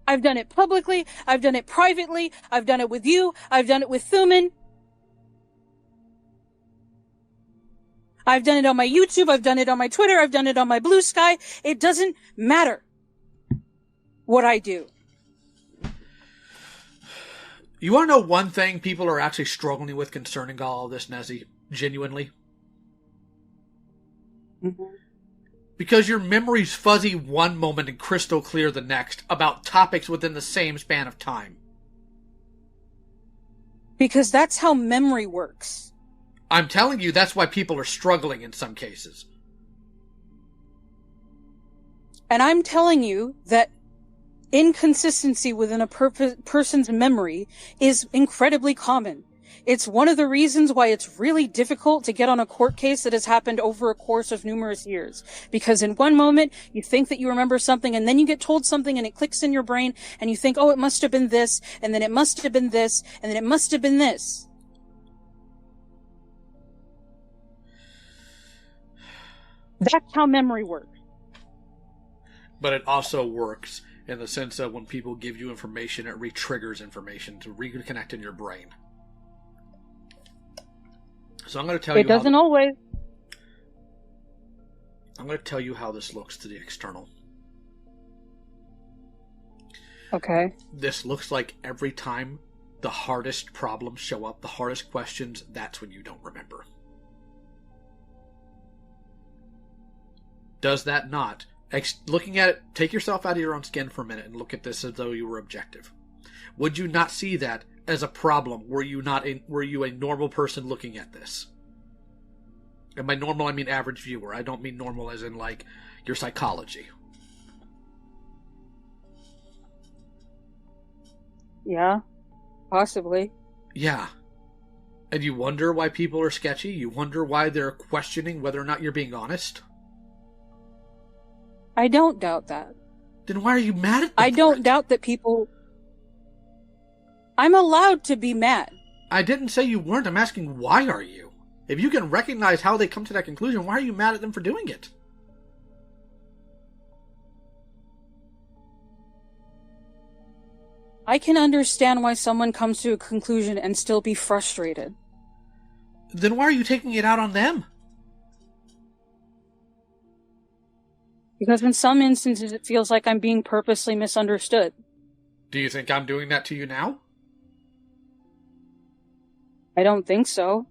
I've done it publicly, I've done it privately, I've done it with you, I've done it with Thuman. I've done it on my YouTube, I've done it on my Twitter, I've done it on my Blue Sky. It doesn't matter what I do. You want to know one thing people are actually struggling with concerning all of this, Nezzie? Genuinely? Mm-hmm. Because your memory's fuzzy one moment and crystal clear the next about topics within the same span of time. Because that's how memory works. I'm telling you, that's why people are struggling in some cases. And I'm telling you that inconsistency within a person's memory is incredibly common. It's one of the reasons why it's really difficult to get on a court case that has happened over a course of numerous years. Because in one moment, you think that you remember something, and then you get told something and it clicks in your brain, and you think, oh, it must have been this, and then it must have been this, and then it must have been this. That's how memory works. But it also works in the sense of when people give you information, it re-triggers information to reconnect in your brain. So I'm going to tell you. It doesn't always. I'm going to tell you how this looks to the external. Okay. This looks like every time the hardest problems show up, the hardest questions, that's when you don't remember. Does that not? Looking at it, take yourself out of your own skin for a minute and look at this as though you were objective. Would you not see that as a problem? Were you a normal person looking at this? And by normal, I mean average viewer. I don't mean normal as in, like, your psychology. Yeah, possibly. Yeah. And you wonder why people are sketchy? You wonder why they're questioning whether or not you're being honest? I don't doubt that. Then why are you mad at them? I don't doubt that people... I'm allowed to be mad. I didn't say you weren't. I'm asking, why are you? If you can recognize how they come to that conclusion, why are you mad at them for doing it? I can understand why someone comes to a conclusion and still be frustrated. Then why are you taking it out on them? Because in some instances it feels like I'm being purposely misunderstood. Do you think I'm doing that to you now? I don't think so.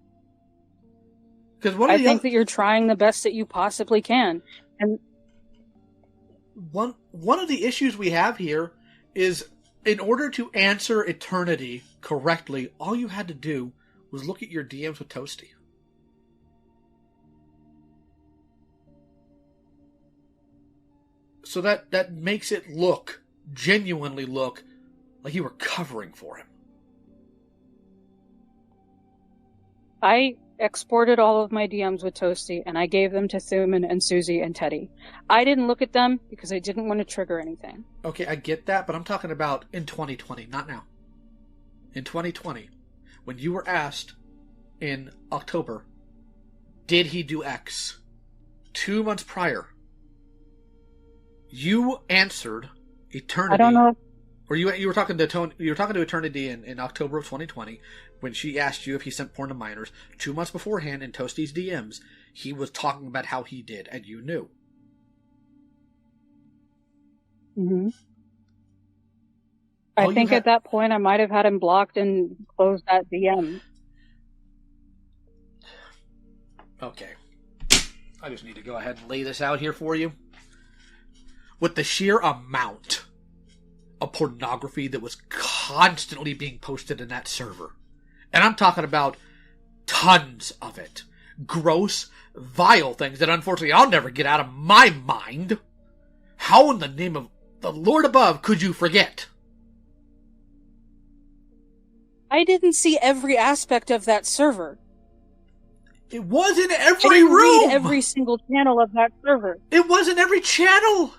I think that you're trying the best that you possibly can. And one of the issues we have here is, in order to answer eternity correctly, all you had to do was look at your DMs with Toasty. So that makes it genuinely look, like you were covering for him. I exported all of my DMs with Toasty, and I gave them to Thuman and Susie and Teddy. I didn't look at them because I didn't want to trigger anything. Okay, I get that, but I'm talking about in 2020, not now. In 2020, when you were asked in October, did he do X? 2 months prior, you answered Eternity. I don't know. Or you were talking to Eternity in October of 2020 when she asked you if he sent porn to minors. 2 months beforehand in Toasty's DMs, he was talking about how he did, and you knew. Mm-hmm. I think at that point I might have had him blocked and closed that DM. Okay. I just need to go ahead and lay this out here for you. with the sheer amount of pornography that was constantly being posted in that server. And I'm talking about tons of it. Gross, vile things that unfortunately I'll never get out of my mind. How in the name of the Lord above could you forget? I didn't see every aspect of that server. It was in I every didn't room. read every single channel of that server. It was in every channel.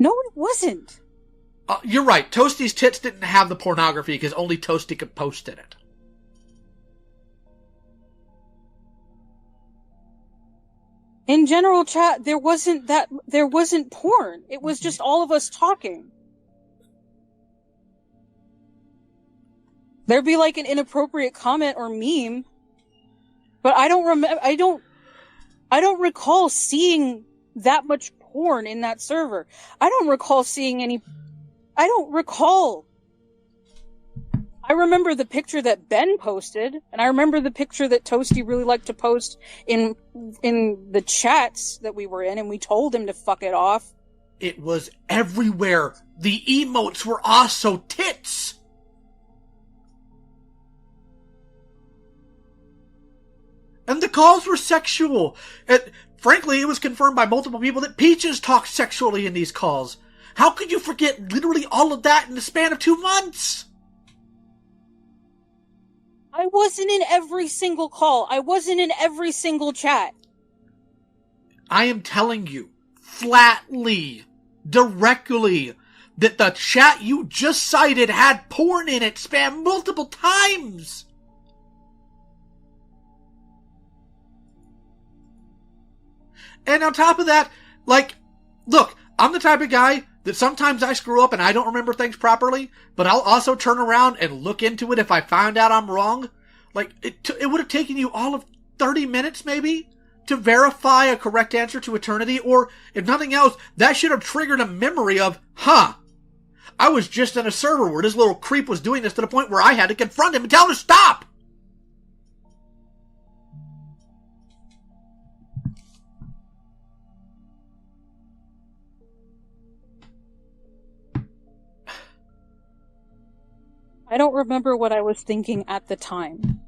No, it wasn't. You're right. Toasty's tits didn't have the pornography because only Toasty could post in it. In general chat, there wasn't porn. It was just all of us talking. There'd be like an inappropriate comment or meme, but I don't recall seeing that much porn in that server. I don't recall seeing any. I don't recall. I remember the picture that Ben posted, and I remember the picture that Toasty really liked to post in the chats that we were in, and we told him to fuck it off. It was everywhere. The emotes were also tits. And the calls were sexual. Frankly, it was confirmed by multiple people that Peaches talked sexually in these calls. How could you forget literally all of that in the span of 2 months? I wasn't in every single call. I wasn't in every single chat. I am telling you, flatly, directly, that the chat you just cited had porn in it spanned multiple times. And on top of that, like, look, I'm the type of guy that sometimes I screw up and I don't remember things properly, but I'll also turn around and look into it if I find out I'm wrong. Like, it would have taken you all of 30 minutes, maybe, to verify a correct answer to eternity, or, if nothing else, that should have triggered a memory of, I was just in a server where this little creep was doing this to the point where I had to confront him and tell him to stop! I don't remember what I was thinking at the time.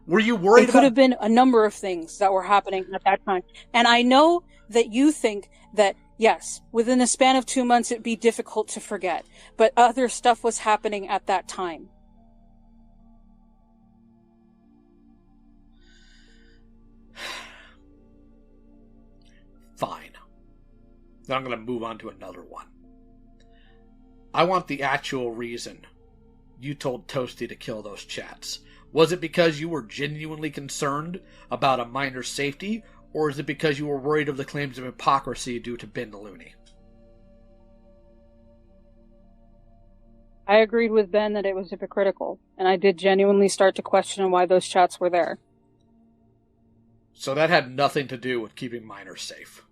Were you worried about... It could have been a number of things that were happening at that time. And I know that you think that, yes, within the span of 2 months it'd be difficult to forget. But other stuff was happening at that time. Fine. Then I'm going to move on to another one. I want the actual reason you told Toasty to kill those chats. Was it because you were genuinely concerned about a minor's safety, or is it because you were worried of the claims of hypocrisy due to Ben Looney? I agreed with Ben that it was hypocritical, and I did genuinely start to question why those chats were there. So that had nothing to do with keeping minors safe.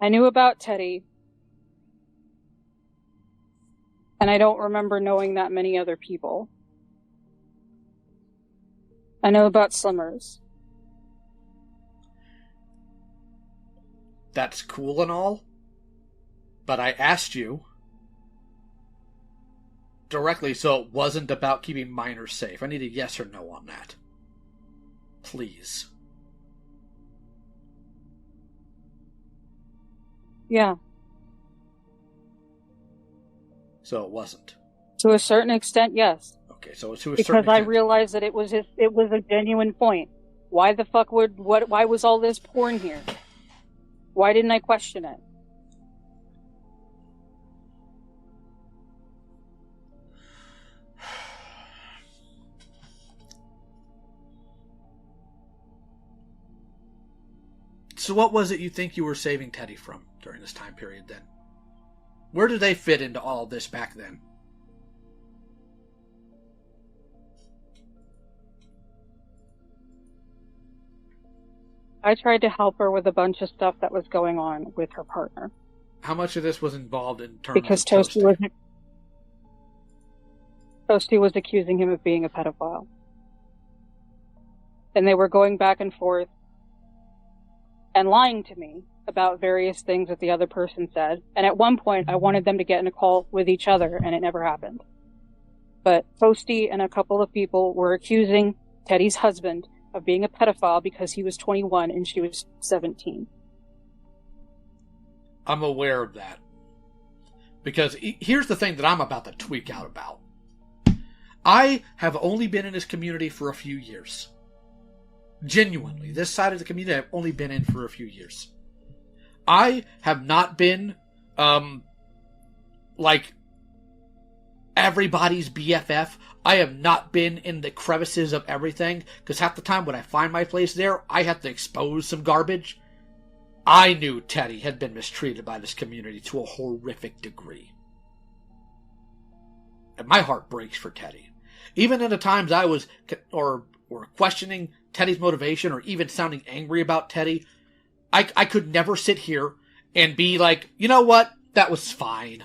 I knew about Teddy, and I don't remember knowing that many other people. I know about Slimmers. That's cool and all, but I asked you directly, so it wasn't about keeping minors safe. I need a yes or no on that. Please. Yeah. So it wasn't. To a certain extent, yes. Okay, so to a certain extent. Because I extent. realized that it was a genuine point. Why the fuck why was all this porn here? Why didn't I question it? So what was it you think you were saving Teddy from during this time period then? Where did they fit into all this back then? I tried to help her with a bunch of stuff that was going on with her partner. How much of this was involved in terms because of Toasty? Toasty was accusing him of being a pedophile. And they were going back and forth and lying to me about various things that the other person said. And at one point, I wanted them to get in a call with each other, and it never happened. But Toasty and a couple of people were accusing Teddy's husband of being a pedophile because he was 21 and she was 17. I'm aware of that. Because here's the thing that I'm about to tweak out about. I have only been in this community for a few years. Genuinely, this side of the community I've only been in for a few years. I have not been, like, everybody's BFF. I have not been in the crevices of everything, because half the time when I find my place there, I have to expose some garbage. I knew Teddy had been mistreated by this community to a horrific degree. And my heart breaks for Teddy. Even in the times I was, or questioning Teddy's motivation, or even sounding angry about Teddy, I could never sit here and be like, you know what, that was fine.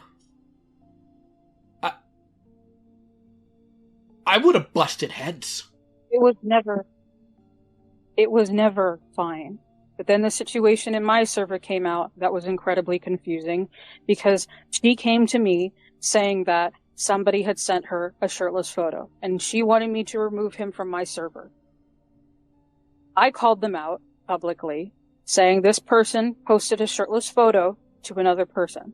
I would have busted heads. It was never fine. But then the situation in my server came out that was incredibly confusing, because she came to me saying that somebody had sent her a shirtless photo, and she wanted me to remove him from my server. I called them out publicly, saying this person posted a shirtless photo to another person,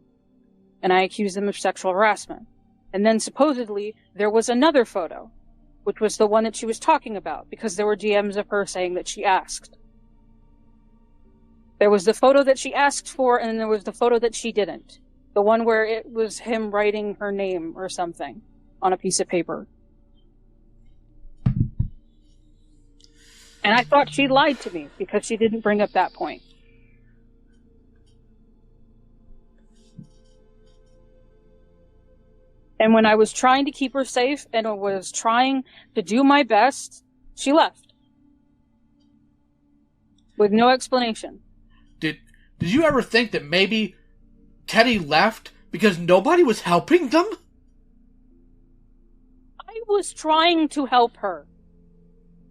and I accused them of sexual harassment. And then supposedly there was another photo, which was the one that she was talking about, because there were DMs of her saying that she asked. There was the photo that she asked for, and then there was the photo that she didn't. The one where it was him writing her name or something on a piece of paper. And I thought she lied to me because she didn't bring up that point. And when I was trying to keep her safe and I was trying to do my best, she left. With no explanation. Did you ever think that maybe Teddy left because nobody was helping them? I was trying to help her.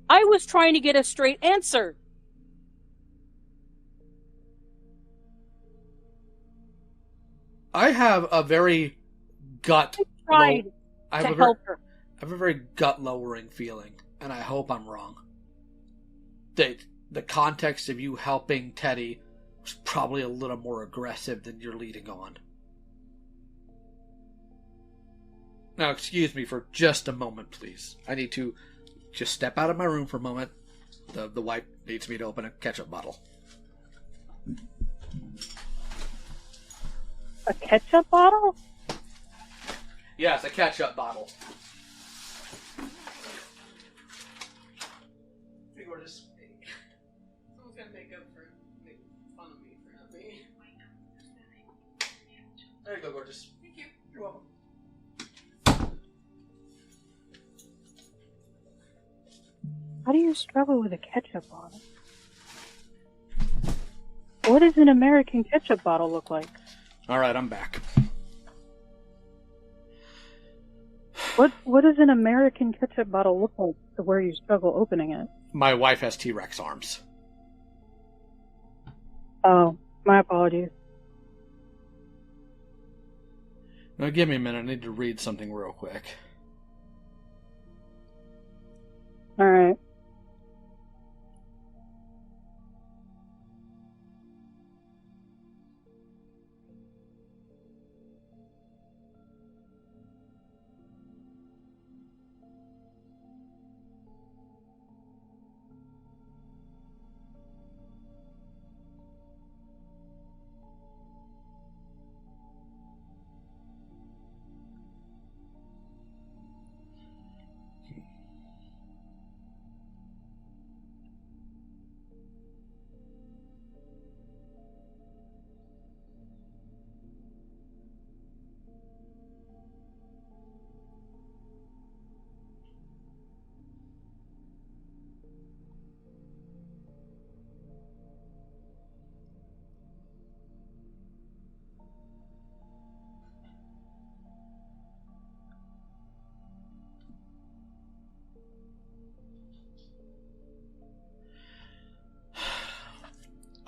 I was trying to get a straight answer. I have a very gut... I tried to help her. I have a very gut-lowering feeling, and I hope I'm wrong. That the context of you helping Teddy was probably a little more aggressive than you're leading on. Now, excuse me for just a moment, please. I need to just step out of my room for a moment. The wife needs me to open a ketchup bottle. A ketchup bottle? Yes, a ketchup bottle. Hey, gorgeous. Someone's gonna make fun of me for not being. There you go, gorgeous. Thank you. You're welcome. How do you struggle with a ketchup bottle? What does an American ketchup bottle look like? Alright, I'm back. What does an American ketchup bottle look like to where you struggle opening it? My wife has T-Rex arms. Oh, my apologies. Now give me a minute, I need to read something real quick. Alright.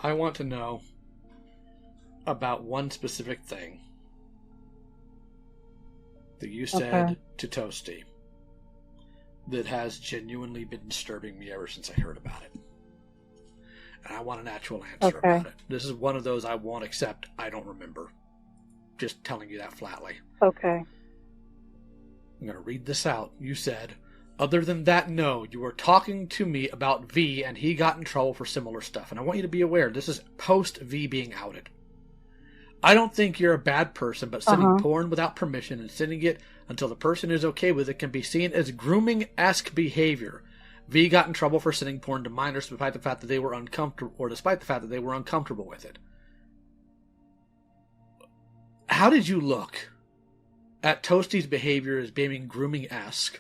I want to know about one specific thing that you said to Toasty that has genuinely been disturbing me ever since I heard about it. And I want an actual answer about it. This is one of those I won't accept. I don't remember. Just telling you that flatly. Okay. I'm going to read this out. You said, other than that, no, you were talking to me about V and he got in trouble for similar stuff. And I want you to be aware, this is post V being outed. I don't think you're a bad person, but sending porn without permission and sending it until the person is okay with it can be seen as grooming-esque behavior. V got in trouble for sending porn to minors despite the fact that they were uncomfortable with it. How did you look at Toasty's behavior as being grooming-esque,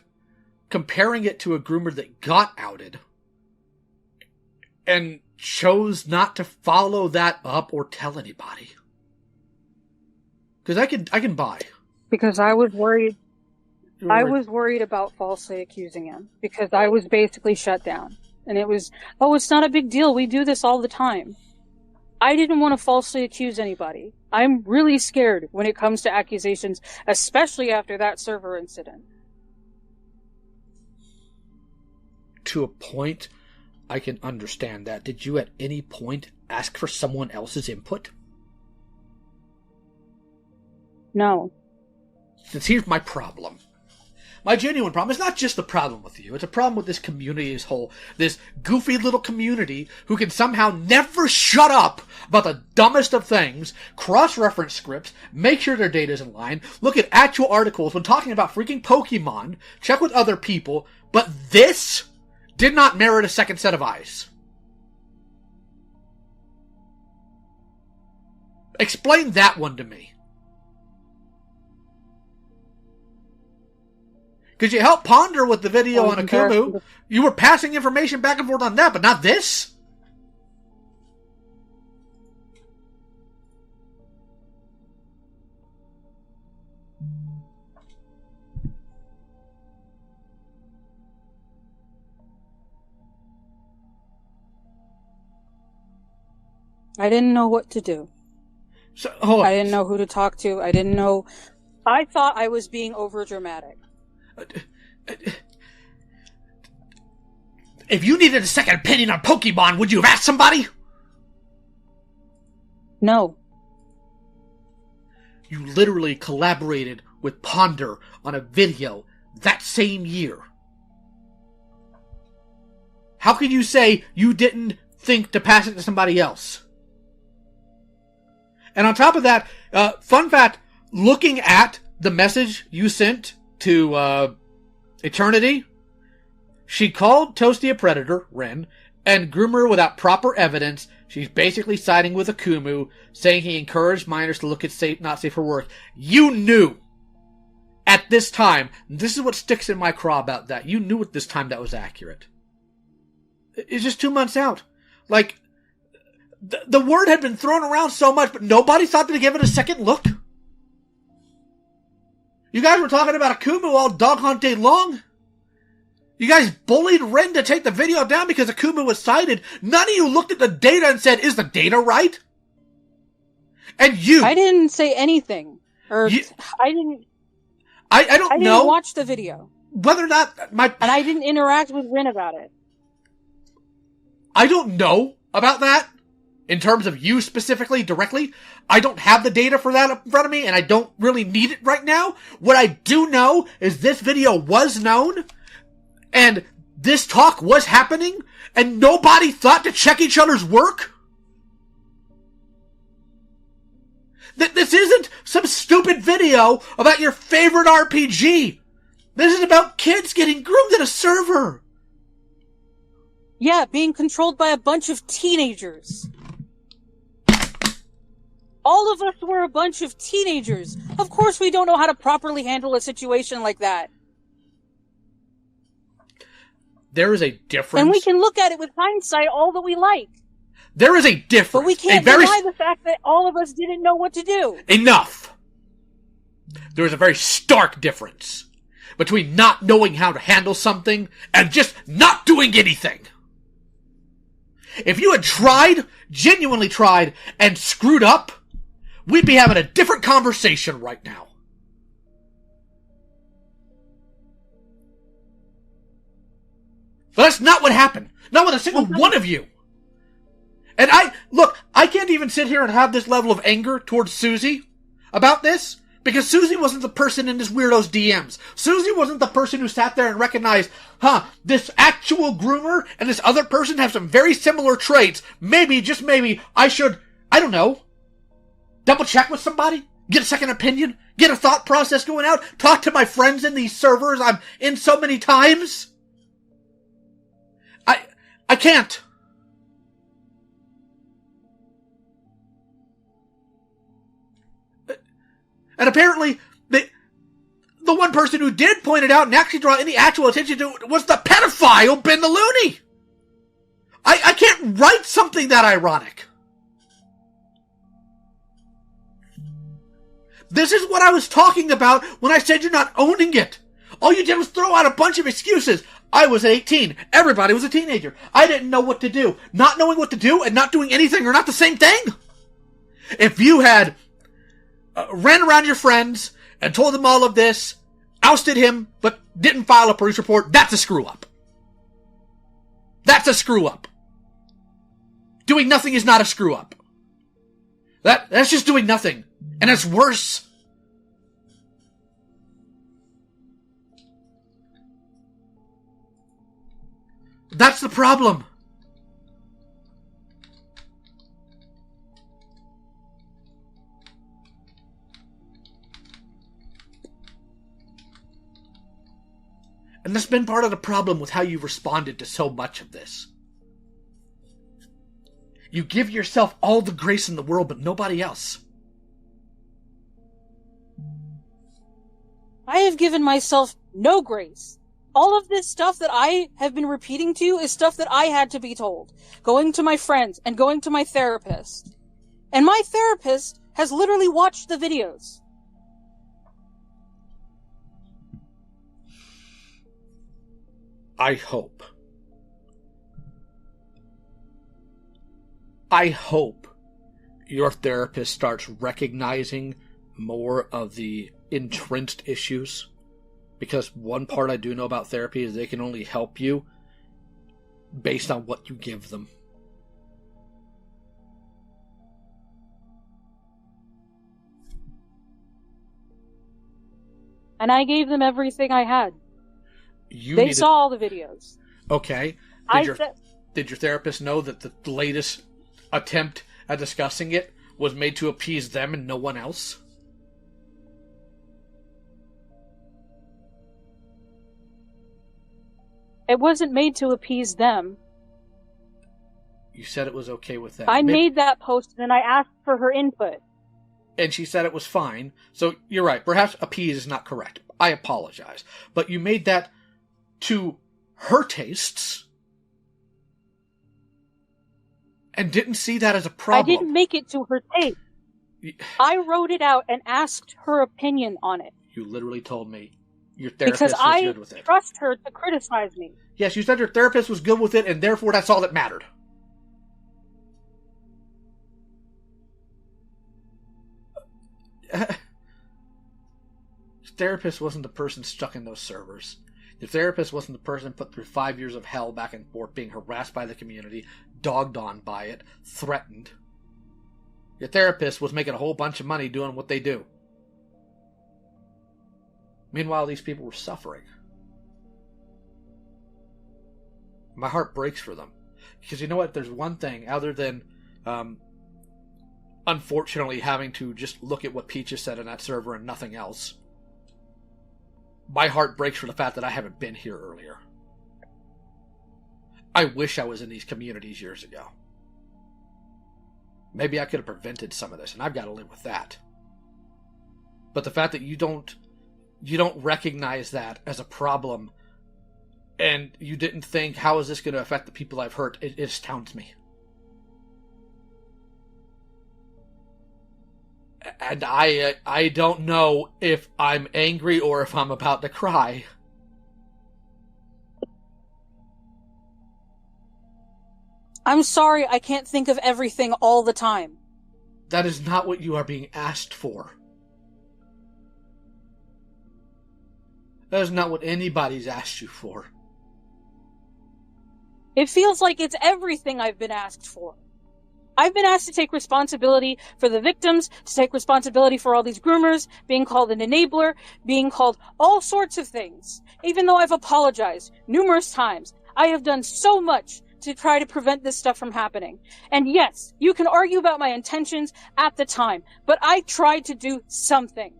comparing it to a groomer that got outed, and chose not to follow that up or tell anybody? Because I can buy. Because I was worried. I was worried about falsely accusing him because I was basically shut down. And it was, it's not a big deal. We do this all the time. I didn't want to falsely accuse anybody. I'm really scared when it comes to accusations, especially after that server incident. To a point, I can understand that. Did you at any point ask for someone else's input? No. Since here's my problem. My genuine problem is not just the problem with you. It's a problem with this community as a whole. This goofy little community who can somehow never shut up about the dumbest of things, cross-reference scripts, make sure their data's in line, look at actual articles when talking about freaking Pokemon, check with other people, but this did not merit a second set of eyes. Explain that one to me. Because you helped Ponder with the video on Akumu. You were passing information back and forth on that, but not this? I didn't know what to do. So, hold on. I didn't know who to talk to. I didn't know. I thought I was being overdramatic. If you needed a second opinion on Pokemon, would you have asked somebody? No. You literally collaborated with Ponder on a video that same year. How could you say you didn't think to pass it to somebody else? And on top of that, fun fact, looking at the message you sent to Eternity, she called Toasty a predator, Ren, and groomer without proper evidence. She's basically siding with Akumu, saying he encouraged minors to look at not safe for work. You knew at this time, this is what sticks in my craw about that, you knew at this time that was accurate. It's just 2 months out. Like, the word had been thrown around so much, but nobody thought to give it a second look. You guys were talking about Akumu all dog hunt day long. You guys bullied Ren to take the video down because Akumu was cited. None of you looked at the data and said, is the data right? And you... I didn't say anything. I didn't know. I didn't watch the video. Whether or not And I didn't interact with Ren about it. I don't know about that. In terms of you specifically, directly, I don't have the data for that in front of me, and I don't really need it right now. What I do know is this video was known, and this talk was happening, and nobody thought to check each other's work. This isn't some stupid video about your favorite RPG. This is about kids getting groomed at a server. Yeah, being controlled by a bunch of teenagers. All of us were a bunch of teenagers. Of course we don't know how to properly handle a situation like that. There is a difference. And we can look at it with hindsight all that we like. There is a difference. But we can't deny the fact that all of us didn't know what to do. Enough! There is a very stark difference between not knowing how to handle something and just not doing anything. If you had tried, genuinely tried, and screwed up, we'd be having a different conversation right now. But that's not what happened. Not with a single one of you. And I can't even sit here and have this level of anger towards Susie about this, because Susie wasn't the person in this weirdo's DMs. Susie wasn't the person who sat there and recognized, this actual groomer and this other person have some very similar traits. Maybe, just maybe, I should, I don't know, double check with somebody? Get a second opinion? Get a thought process going out? Talk to my friends in these servers I'm in so many times? I can't. And apparently, the one person who did point it out and actually draw any actual attention to it was the pedophile Ben the Looney. I can't write something that ironic. This is what I was talking about when I said you're not owning it. All you did was throw out a bunch of excuses. I was 18. Everybody was a teenager. I didn't know what to do. Not knowing what to do and not doing anything are not the same thing. If you had ran around your friends and told them all of this, ousted him, but didn't file a police report, that's a screw up. That's a screw up. Doing nothing is not a screw up. That's just doing nothing. And it's worse. That's the problem. And that's been part of the problem with how you've responded to so much of this. You give yourself all the grace in the world, but nobody else. I have given myself no grace. All of this stuff that I have been repeating to you is stuff that I had to be told. Going to my friends and going to my therapist. And my therapist has literally watched the videos. I hope your therapist starts recognizing more of the entrenched issues. Because one part I do know about therapy is they can only help you based on what you give them. And I gave them everything I had. They saw all the videos. Okay. Did your therapist know that the latest attempt at discussing it was made to appease them and no one else? It wasn't made to appease them. You said it was okay with that. I made that post and I asked for her input. And she said it was fine. So you're right. Perhaps appease is not correct. I apologize. But you made that to her tastes and didn't see that as a problem. I didn't make it to her taste. I wrote it out and asked her opinion on it. You literally told me your therapist was good with it. Because I trust her to criticize me. Yes, you said your therapist was good with it, and therefore that's all that mattered. Your therapist wasn't the person stuck in those servers. Your therapist wasn't the person put through 5 years of hell back and forth, being harassed by the community, dogged on by it, threatened. Your therapist was making a whole bunch of money doing what they do. Meanwhile, these people were suffering. My heart breaks for them. Because you know what? There's one thing, other than, unfortunately, having to just look at what Peaches said in that server and nothing else. My heart breaks for the fact that I haven't been here earlier. I wish I was in these communities years ago. Maybe I could have prevented some of this, and I've got to live with that. But the fact that you don't recognize that as a problem, and you didn't think, how is this going to affect the people I've hurt, it astounds me. And I don't know if I'm angry or if I'm about to cry. I'm sorry, I can't think of everything all the time. That is not what you are being asked for. That is not what anybody's asked you for. It feels like it's everything I've been asked for. I've been asked to take responsibility for the victims, to take responsibility for all these groomers, being called an enabler, being called all sorts of things. Even though I've apologized numerous times, I have done so much to try to prevent this stuff from happening. And yes, you can argue about my intentions at the time, but I tried to do something.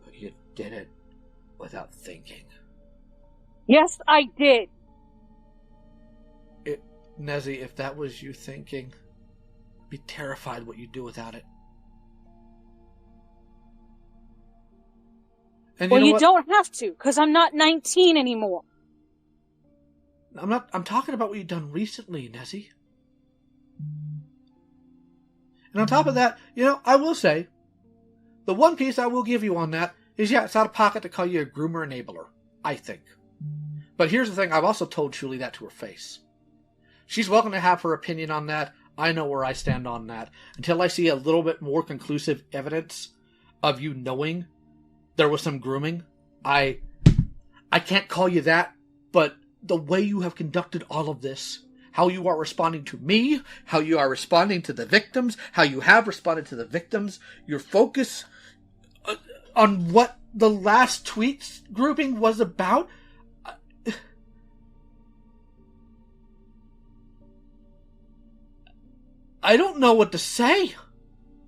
But you did it without thinking. Yes, I did. Nezzy, if that was you thinking, I'd be terrified what you'd do without it. And Well, you know you what? don't have to, because I'm not 19 anymore. I'm talking about what you've done recently, Nezzy. And on top of that, I will say, the one piece I will give you on that is, yeah, it's out of pocket to call you a groomer enabler, I think. But here's the thing, I've also told Julie that to her face. She's welcome to have her opinion on that. I know where I stand on that. Until I see a little bit more conclusive evidence of you knowing there was some grooming, I can't call you that, but the way you have conducted all of this, how you are responding to me, how you are responding to the victims, how you have responded to the victims, your focus on what the last tweet grouping was about, I don't know what to say.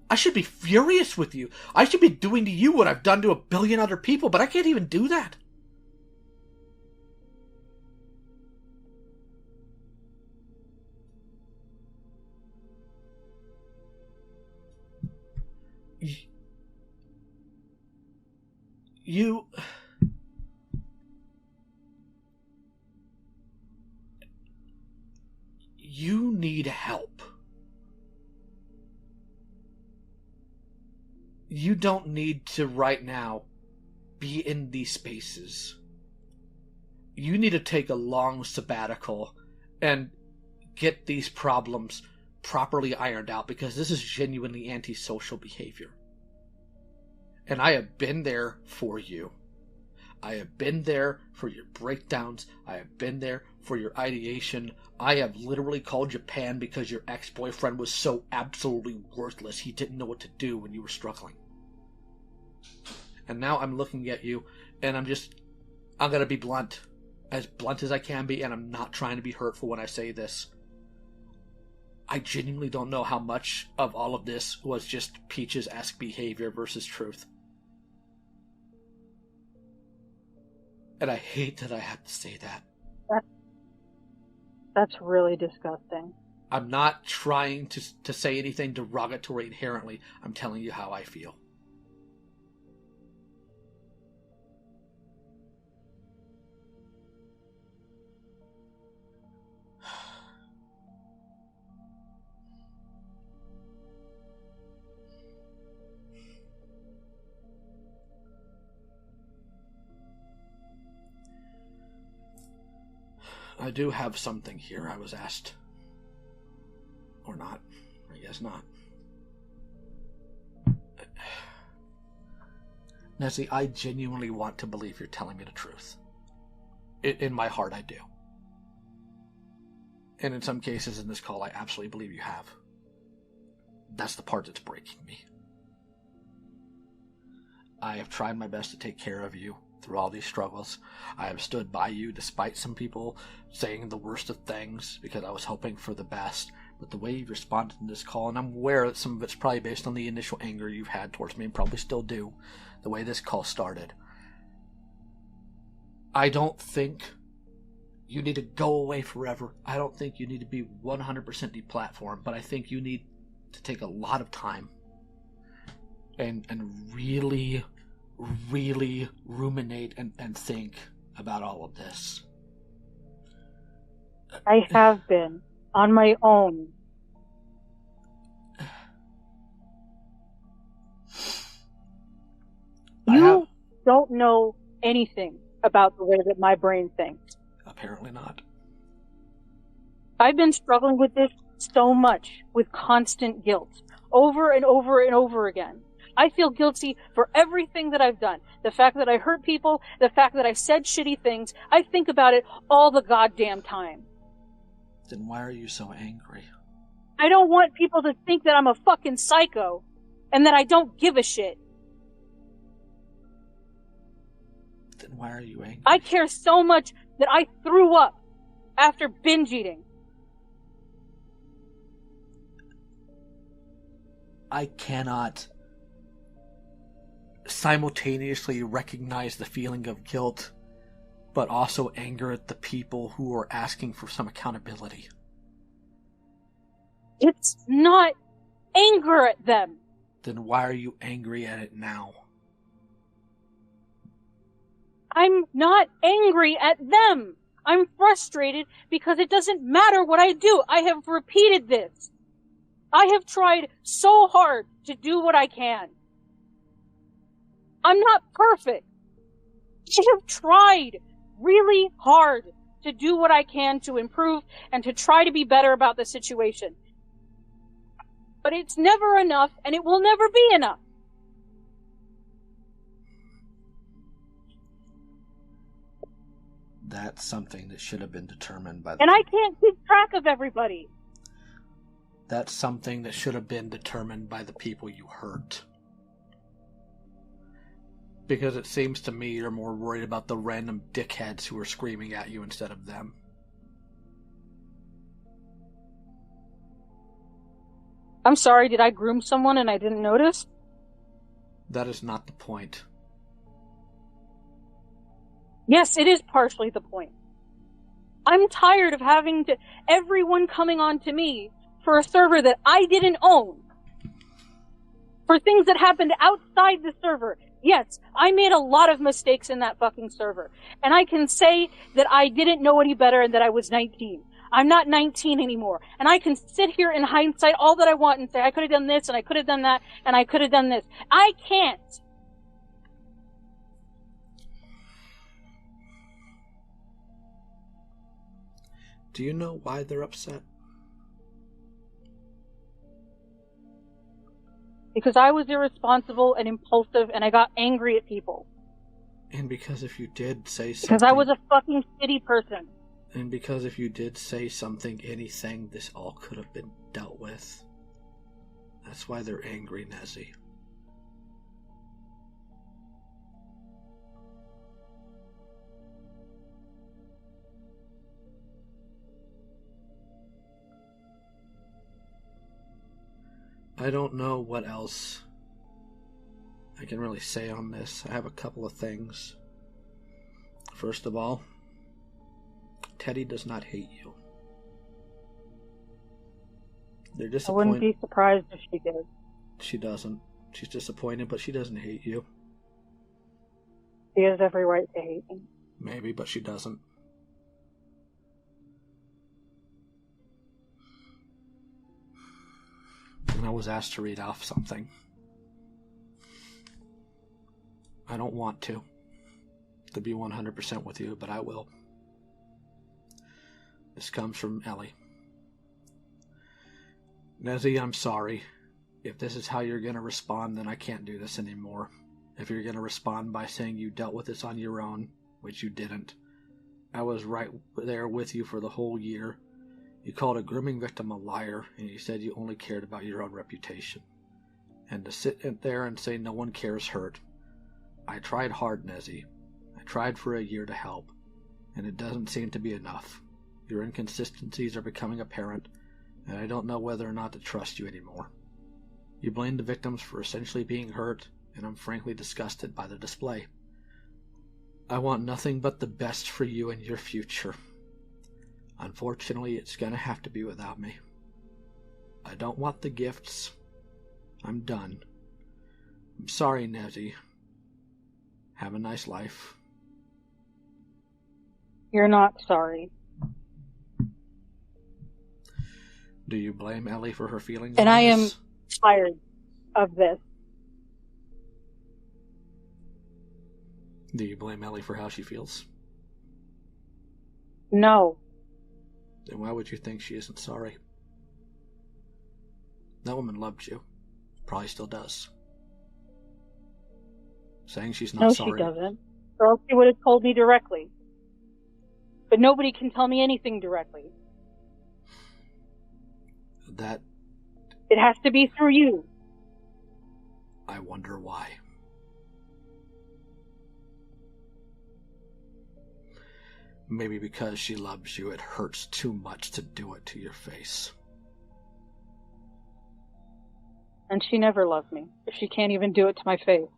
I should be furious with you. I should be doing to you what I've done to a billion other people, but I can't even do that. You need help. You don't need to right now be in these spaces. You need to take a long sabbatical and get these problems properly ironed out, because this is genuinely antisocial behavior. And I have been there for you. I have been there for your breakdowns. I have been there for your ideation. I have literally called Japan because your ex-boyfriend was so absolutely worthless he didn't know what to do when you were struggling. And now I'm looking at you, and I'm going to be blunt as I can be, and I'm not trying to be hurtful when I say this. I genuinely don't know how much of all of this was just Peaches-esque behavior versus truth. And I hate that I have to say that. That's really disgusting. I'm not trying to say anything derogatory inherently. I'm telling you how I feel. I do have something here I was asked. Or not. I guess not. Nessie, I genuinely want to believe you're telling me the truth. In my heart, I do. And in some cases in this call, I absolutely believe you have. That's the part that's breaking me. I have tried my best to take care of you through all these struggles. I have stood by you despite some people saying the worst of things because I was hoping for the best. But the way you've responded in this call, and I'm aware that some of it's probably based on the initial anger you've had towards me and probably still do, the way this call started. I don't think you need to go away forever. I don't think you need to be 100% deplatformed, but I think you need to take a lot of time and really ruminate and think about all of this. I have been on my own. You don't know anything about the way that my brain thinks. Apparently not. I've been struggling with this so much, with constant guilt, over and over and over again. I feel guilty for everything that I've done. The fact that I hurt people, the fact that I said shitty things, I think about it all the goddamn time. Then why are you so angry? I don't want people to think that I'm a fucking psycho, and that I don't give a shit. Then why are you angry? I care so much that I threw up after binge eating. I cannot simultaneously recognize the feeling of guilt, but also anger at the people who are asking for some accountability. It's not anger at them. Then why are you angry at it now? I'm not angry at them. I'm frustrated because it doesn't matter what I do. I have repeated this. I have tried so hard to do what I can. I'm not perfect. I have tried really hard to do what I can to improve and to try to be better about the situation. But it's never enough, and it will never be enough. That's something that should have been determined by the... And I can't keep track of everybody. That's something that should have been determined by the people you hurt. Because it seems to me you're more worried about the random dickheads who are screaming at you instead of them. I'm sorry, did I groom someone and I didn't notice? That is not the point. Yes, it is partially the point. I'm tired of having everyone coming on to me for a server that I didn't own. For things that happened outside the server. Yes, I made a lot of mistakes in that fucking server. And I can say that I didn't know any better and that I was 19. I'm not 19 anymore. And I can sit here in hindsight all that I want and say I could have done this and I could have done that and I could have done this. I can't. Do you know why they're upset? Because I was irresponsible and impulsive and I got angry at people. And because if you did say something... Because I was a fucking shitty person. And because if you did say something, anything, this all could have been dealt with. That's why they're angry, Nezzie. I don't know what else I can really say on this. I have a couple of things. First of all, Teddy does not hate you. They're disappointed. I wouldn't be surprised if she did. She doesn't. She's disappointed, but she doesn't hate you. She has every right to hate me. Maybe, but she doesn't. And I was asked to read off something. I don't want to be 100% with you, but I will. This comes from Ellie. Nezzie, I'm sorry. If this is how you're going to respond, then I can't do this anymore. If you're going to respond by saying you dealt with this on your own, which you didn't, I was right there with you for the whole year. You called a grooming victim a liar, and you said you only cared about your own reputation. And to sit there and say no one cares hurt. I tried hard, Nezzie. I tried for a year to help, and it doesn't seem to be enough. Your inconsistencies are becoming apparent, and I don't know whether or not to trust you anymore. You blame the victims for essentially being hurt, and I'm frankly disgusted by the display. I want nothing but the best for you and your future. Unfortunately, it's going to have to be without me. I don't want the gifts. I'm done. I'm sorry, Nezzie. Have a nice life. You're not sorry. Do you blame Ellie for her feelings? And I am tired of this. Do you blame Ellie for how she feels? No. Then why would you think she isn't sorry? That woman loved you. Probably still does. Saying she's not sorry. No, she doesn't. Or else she would have told me directly. But nobody can tell me anything directly. That... It has to be through you. I wonder why. Maybe because she loves you, it hurts too much to do it to your face. And she never loved me, if she can't even do it to my face.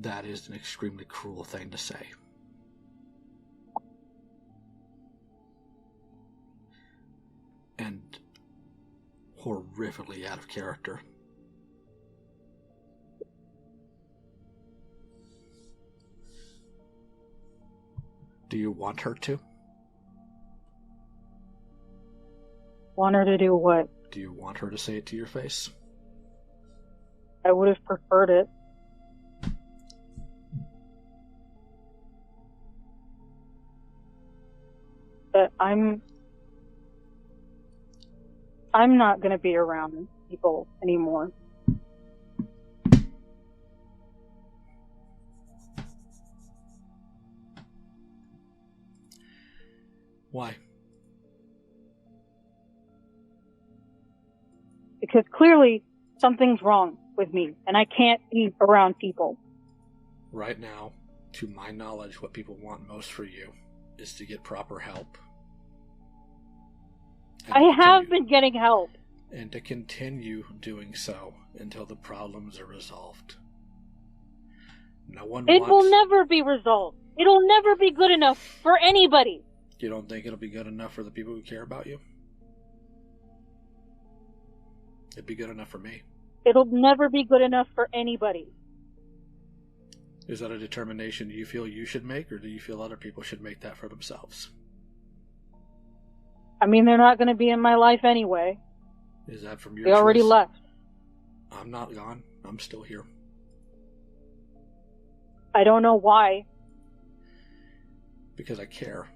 That is an extremely cruel thing to say. And horrifically out of character. Do you want her to? Want her to do what? Do you want her to say it to your face? I would have preferred it. But I'm not going to be around people anymore. Why? Because clearly something's wrong with me, and I can't be around people. Right now, to my knowledge, what people want most for you is to get proper help. I have been getting help. And to continue doing so until the problems are resolved. It will never be resolved. It'll never be good enough for anybody. You don't think it'll be good enough for the people who care about you? It'd be good enough for me. It'll never be good enough for anybody. Is that a determination you feel you should make, or do you feel other people should make that for themselves? I mean, they're not going to be in my life anyway. Is that from your They already choice? left. I'm not gone. I'm still here. I don't know why. Because I care.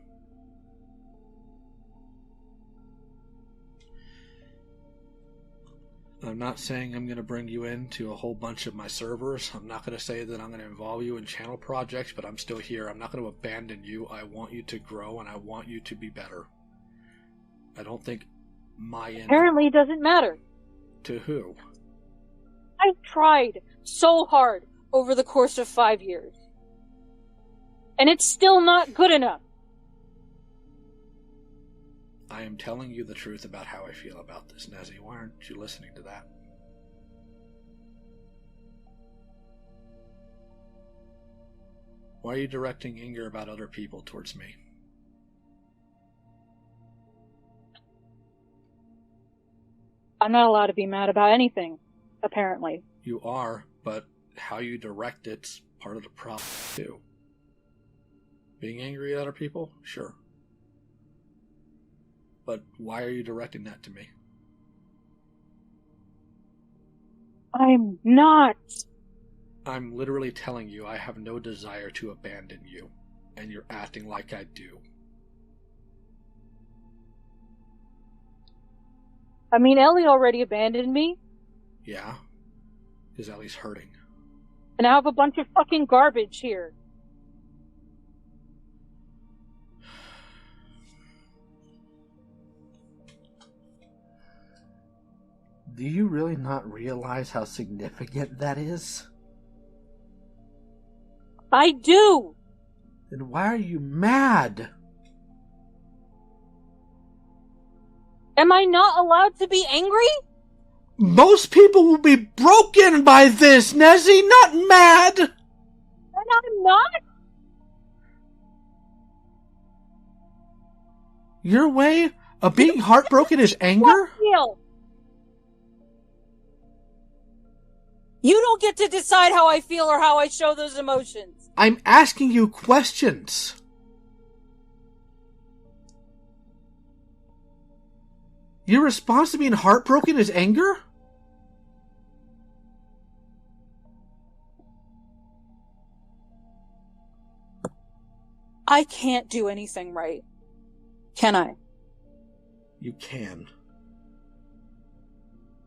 I'm not saying I'm going to bring you into a whole bunch of my servers. I'm not going to say that I'm going to involve you in channel projects, but I'm still here. I'm not going to abandon you. I want you to grow, and I want you to be better. I don't think my end... Apparently it doesn't matter. To who? I've tried so hard over the course of 5 years. And it's still not good enough. I am telling you the truth about how I feel about this, Nezzie. Why aren't you listening to that? Why are you directing anger about other people towards me? I'm not allowed to be mad about anything, apparently. You are, but how you direct it's part of the problem, too. Being angry at other people? Sure. But why are you directing that to me? I'm not. I'm literally telling you I have no desire to abandon you, and you're acting like I do. I mean, Ellie already abandoned me. Yeah? Because Ellie's hurting. And I have a bunch of fucking garbage here. Do you really not realize how significant that is? I do! Then why are you mad? Am I not allowed to be angry? Most people will be broken by this, Nezzie, not mad! And I'm not? Your way of being heartbroken is anger? You don't get to decide how I feel or how I show those emotions. I'm asking you questions. Your response to being heartbroken is anger? I can't do anything right. Can I? You can.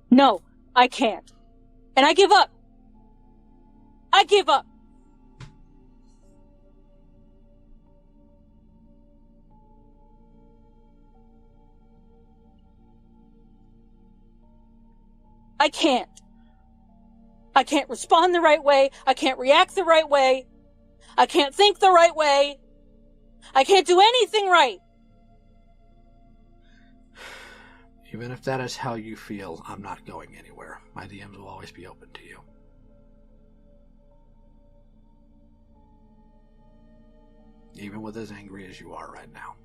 No, I can't. And I give up. I give up. I can't. I can't respond the right way. I can't react the right way. I can't think the right way. I can't do anything right. Even if that is how you feel, I'm not going anywhere. My DMs will always be open to you. Even with as angry as you are right now.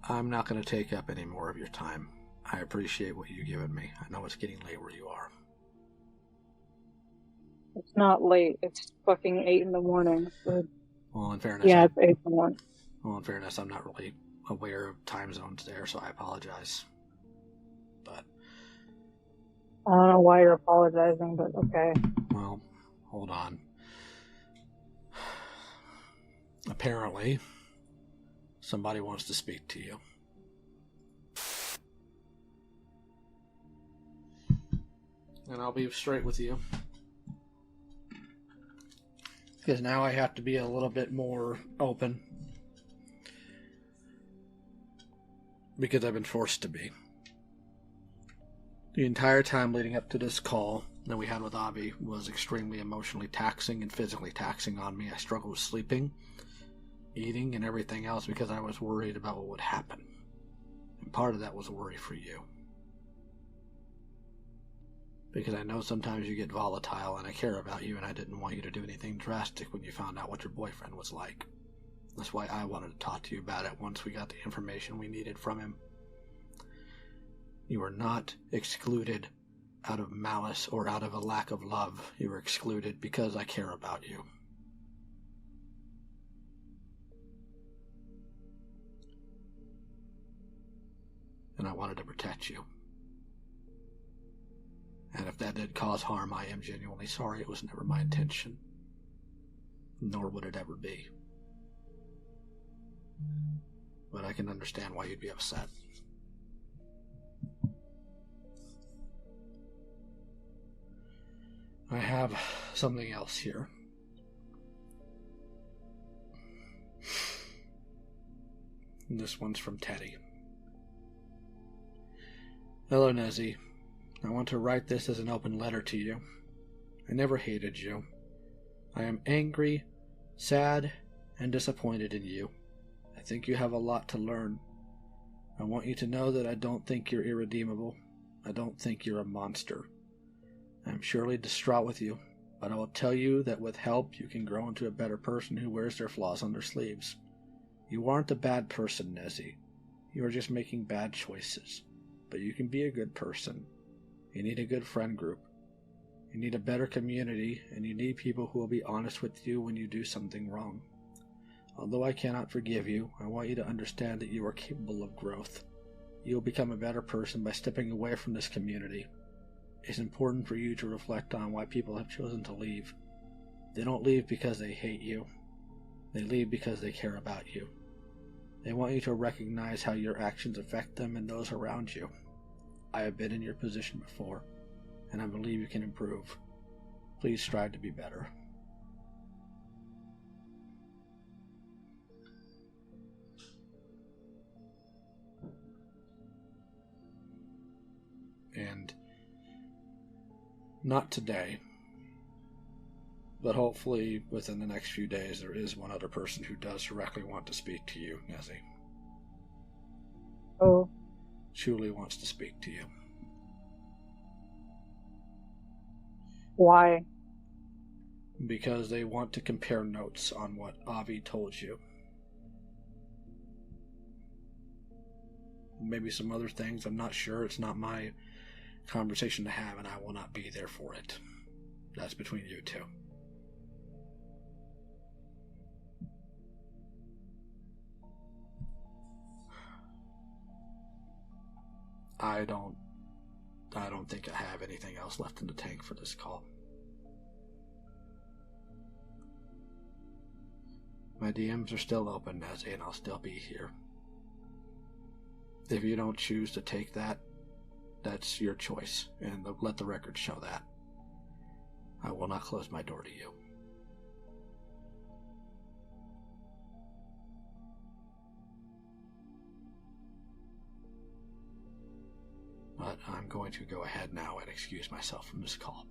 I'm not going to take up any more of your time. I appreciate what you've given me. I know it's getting late where you are. It's not late. It's fucking 8 in the morning. Well, in fairness, Yeah, it's 8 in the morning. Well, in fairness, I'm not really aware of time zones there, so I apologize. But I don't know why you're apologizing, but okay. well, hold on. Apparently, somebody wants to speak to you. And I'll be straight with you. Because now I have to be a little bit more open. Because I've been forced to be. The entire time leading up to this call that we had with Avi was extremely emotionally taxing and physically taxing on me. I struggled with sleeping, eating, and everything else because I was worried about what would happen. And part of that was worry for you. Because I know sometimes you get volatile and I care about you and I didn't want you to do anything drastic when you found out what your boyfriend was like. That's why I wanted to talk to you about it once we got the information we needed from him. You were not excluded out of malice or out of a lack of love. You were excluded because I care about you. And I wanted to protect you. And if that did cause harm, I am genuinely sorry. It was never my intention. Nor would it ever be. But I can understand why you'd be upset. I have something else here. And this one's from Teddy. Hello, Nezzie. I want to write this as an open letter to you. I never hated you. I am angry, sad, and disappointed in you. I think you have a lot to learn. I want you to know that I don't think you're irredeemable. I don't think you're a monster. I am surely distraught with you, but I will tell you that with help you can grow into a better person who wears their flaws on their sleeves. You aren't a bad person, Nezzie. You are just making bad choices. But you can be a good person. You need a good friend group. You need a better community, and you need people who will be honest with you when you do something wrong. Although I cannot forgive you, I want you to understand that you are capable of growth. You will become a better person by stepping away from this community. It's important for you to reflect on why people have chosen to leave. They don't leave because they hate you. They leave because they care about you. They want you to recognize how your actions affect them and those around you. I have been in your position before, and I believe you can improve. Please strive to be better. And not today, but hopefully within the next few days there is one other person who does directly want to speak to you, Nezzie. Oh. Truly wants to speak to you. Why? Because they want to compare notes on what Avi told you. Maybe some other things, I'm not sure. It's not my conversation to have, and I will not be there for it. That's between you two. I don't think I have anything else left in the tank for this call. My DMs are still open, Nezzie, and I'll still be here. If you don't choose to take that, that's your choice, and let the record show that. I will not close my door to you. But I'm going to go ahead now and excuse myself from this call.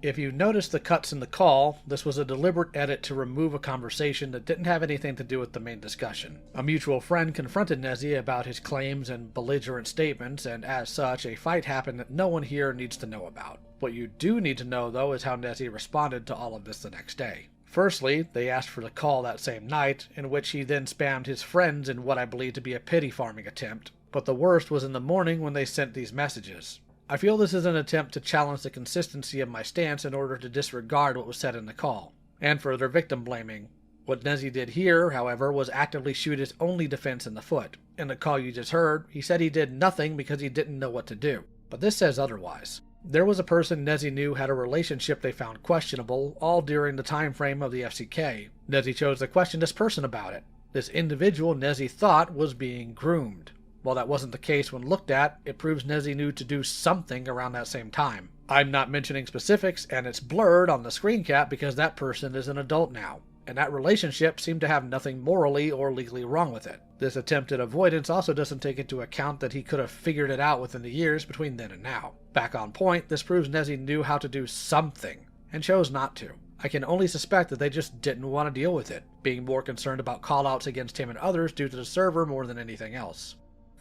If you notice the cuts in the call, this was a deliberate edit to remove a conversation that didn't have anything to do with the main discussion. A mutual friend confronted Nezzie about his claims and belligerent statements, and as such, a fight happened that no one here needs to know about. What you do need to know, though, is how Nezzie responded to all of this the next day. Firstly, they asked for the call that same night, in which he then spammed his friends in what I believe to be a pity farming attempt, but the worst was in the morning when they sent these messages. I feel this is an attempt to challenge the consistency of my stance in order to disregard what was said in the call, and further victim blaming. What Nezzie did here, however, was actively shoot his only defense in the foot. In the call you just heard, he said he did nothing because he didn't know what to do. But this says otherwise. There was a person Nezzie knew had a relationship they found questionable, all during the time frame of the FCK. Nezzie chose to question this person about it. This individual Nezzie thought was being groomed. While that wasn't the case when looked at, it proves Nezzie knew to do something around that same time. I'm not mentioning specifics, and it's blurred on the screen cap because that person is an adult now, and that relationship seemed to have nothing morally or legally wrong with it. This attempted avoidance also doesn't take into account that he could have figured it out within the years between then and now. Back on point, this proves Nezzie knew how to do something, and chose not to. I can only suspect that they just didn't want to deal with it, being more concerned about callouts against him and others due to the server more than anything else.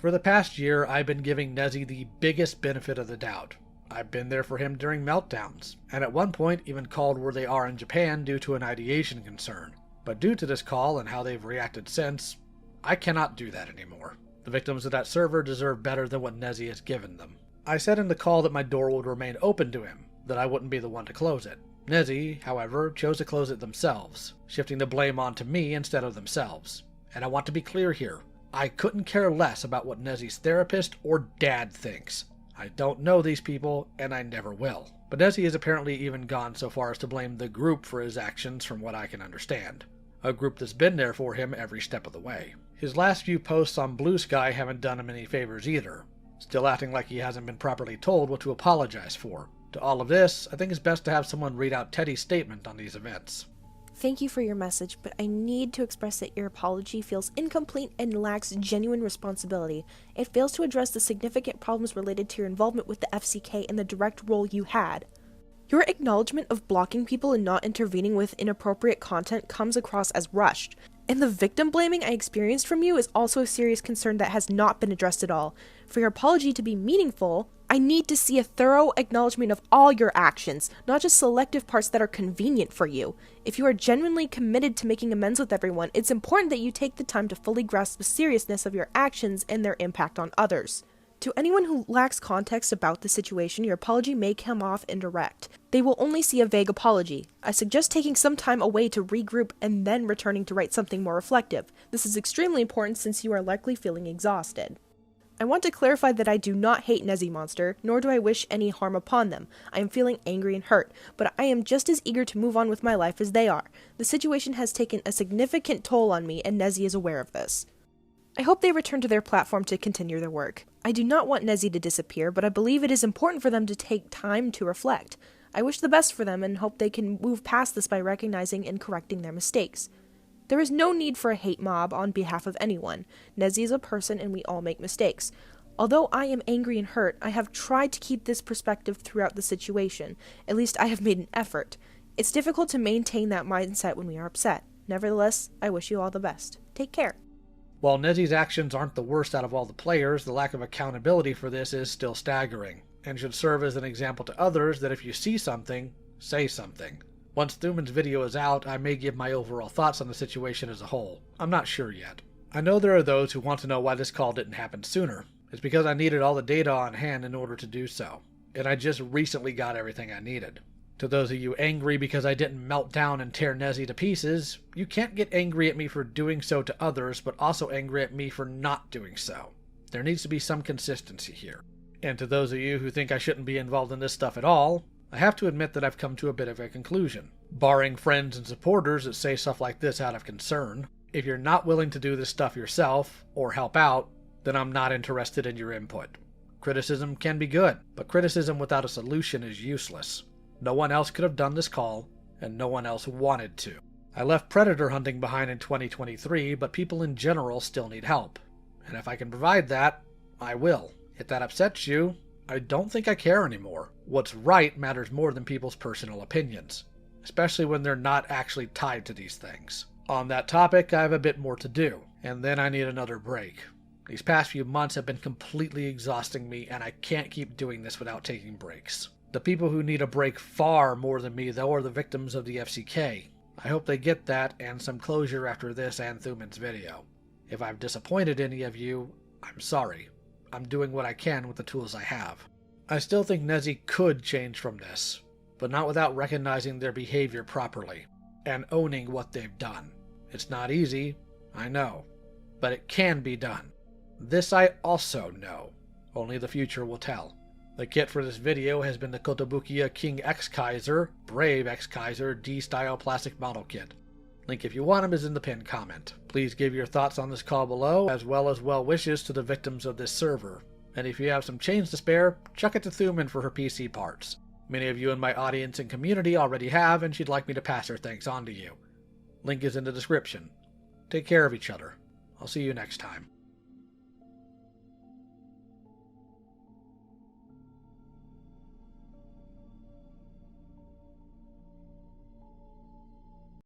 For the past year, I've been giving Nezzie the biggest benefit of the doubt. I've been there for him during meltdowns, and at one point even called where they are in Japan due to an ideation concern. But due to this call and how they've reacted since, I cannot do that anymore. The victims of that server deserve better than what Nezzie has given them. I said in the call that my door would remain open to him, that I wouldn't be the one to close it. Nezzie, however, chose to close it themselves, shifting the blame onto me instead of themselves. And I want to be clear here. I couldn't care less about what Nezzie's therapist or dad thinks. I don't know these people, and I never will. But Nezzie has apparently even gone so far as to blame the group for his actions from what I can understand. A group that's been there for him every step of the way. His last few posts on Blue Sky haven't done him any favors either. Still acting like he hasn't been properly told what to apologize for. To all of this, I think it's best to have someone read out Teddy's statement on these events. Thank you for your message, but I need to express that your apology feels incomplete and lacks genuine responsibility. It fails to address the significant problems related to your involvement with the FCK and the direct role you had. Your acknowledgement of blocking people and not intervening with inappropriate content comes across as rushed. And the victim blaming I experienced from you is also a serious concern that has not been addressed at all. For your apology to be meaningful, I need to see a thorough acknowledgement of all your actions, not just selective parts that are convenient for you. If you are genuinely committed to making amends with everyone, it's important that you take the time to fully grasp the seriousness of your actions and their impact on others. To anyone who lacks context about the situation, your apology may come off indirect. They will only see a vague apology. I suggest taking some time away to regroup and then returning to write something more reflective. This is extremely important since you are likely feeling exhausted. I want to clarify that I do not hate Nezziemonster, nor do I wish any harm upon them. I am feeling angry and hurt, but I am just as eager to move on with my life as they are. The situation has taken a significant toll on me, and Nezzie is aware of this. I hope they return to their platform to continue their work. I do not want Nezzie to disappear, but I believe it is important for them to take time to reflect. I wish the best for them and hope they can move past this by recognizing and correcting their mistakes. There is no need for a hate mob on behalf of anyone. Nezzie is a person and we all make mistakes. Although I am angry and hurt, I have tried to keep this perspective throughout the situation. At least I have made an effort. It's difficult to maintain that mindset when we are upset. Nevertheless, I wish you all the best. Take care. While Nezzie's actions aren't the worst out of all the players, the lack of accountability for this is still staggering, and should serve as an example to others that if you see something, say something. Once Thuman's video is out, I may give my overall thoughts on the situation as a whole. I'm not sure yet. I know there are those who want to know why this call didn't happen sooner. It's because I needed all the data on hand in order to do so, and I just recently got everything I needed. To those of you angry because I didn't melt down and tear Nezzie to pieces, you can't get angry at me for doing so to others, but also angry at me for not doing so. There needs to be some consistency here. And to those of you who think I shouldn't be involved in this stuff at all, I have to admit that I've come to a bit of a conclusion. Barring friends and supporters that say stuff like this out of concern, if you're not willing to do this stuff yourself, or help out, then I'm not interested in your input. Criticism can be good, but criticism without a solution is useless. No one else could have done this call, and no one else wanted to. I left predator hunting behind in 2023, but people in general still need help. And if I can provide that, I will. If that upsets you, I don't think I care anymore. What's right matters more than people's personal opinions, especially when they're not actually tied to these things. On that topic, I have a bit more to do, and then I need another break. These past few months have been completely exhausting me, and I can't keep doing this without taking breaks. The people who need a break far more than me, though, are the victims of the FCK. I hope they get that and some closure after this and Thuman's video. If I've disappointed any of you, I'm sorry. I'm doing what I can with the tools I have. I still think Nezzy could change from this, but not without recognizing their behavior properly, and owning what they've done. It's not easy, I know, but it can be done. This I also know. Only the future will tell. The kit for this video has been the Kotobukiya King X Kaiser, Brave X Kaiser D-Style Plastic Model Kit. Link if you want them is in the pinned comment. Please give your thoughts on this call below, as well as well wishes to the victims of this server. And if you have some change to spare, chuck it to Thuman for her PC parts. Many of you in my audience and community already have, and she'd like me to pass her thanks on to you. Link is in the description. Take care of each other. I'll see you next time.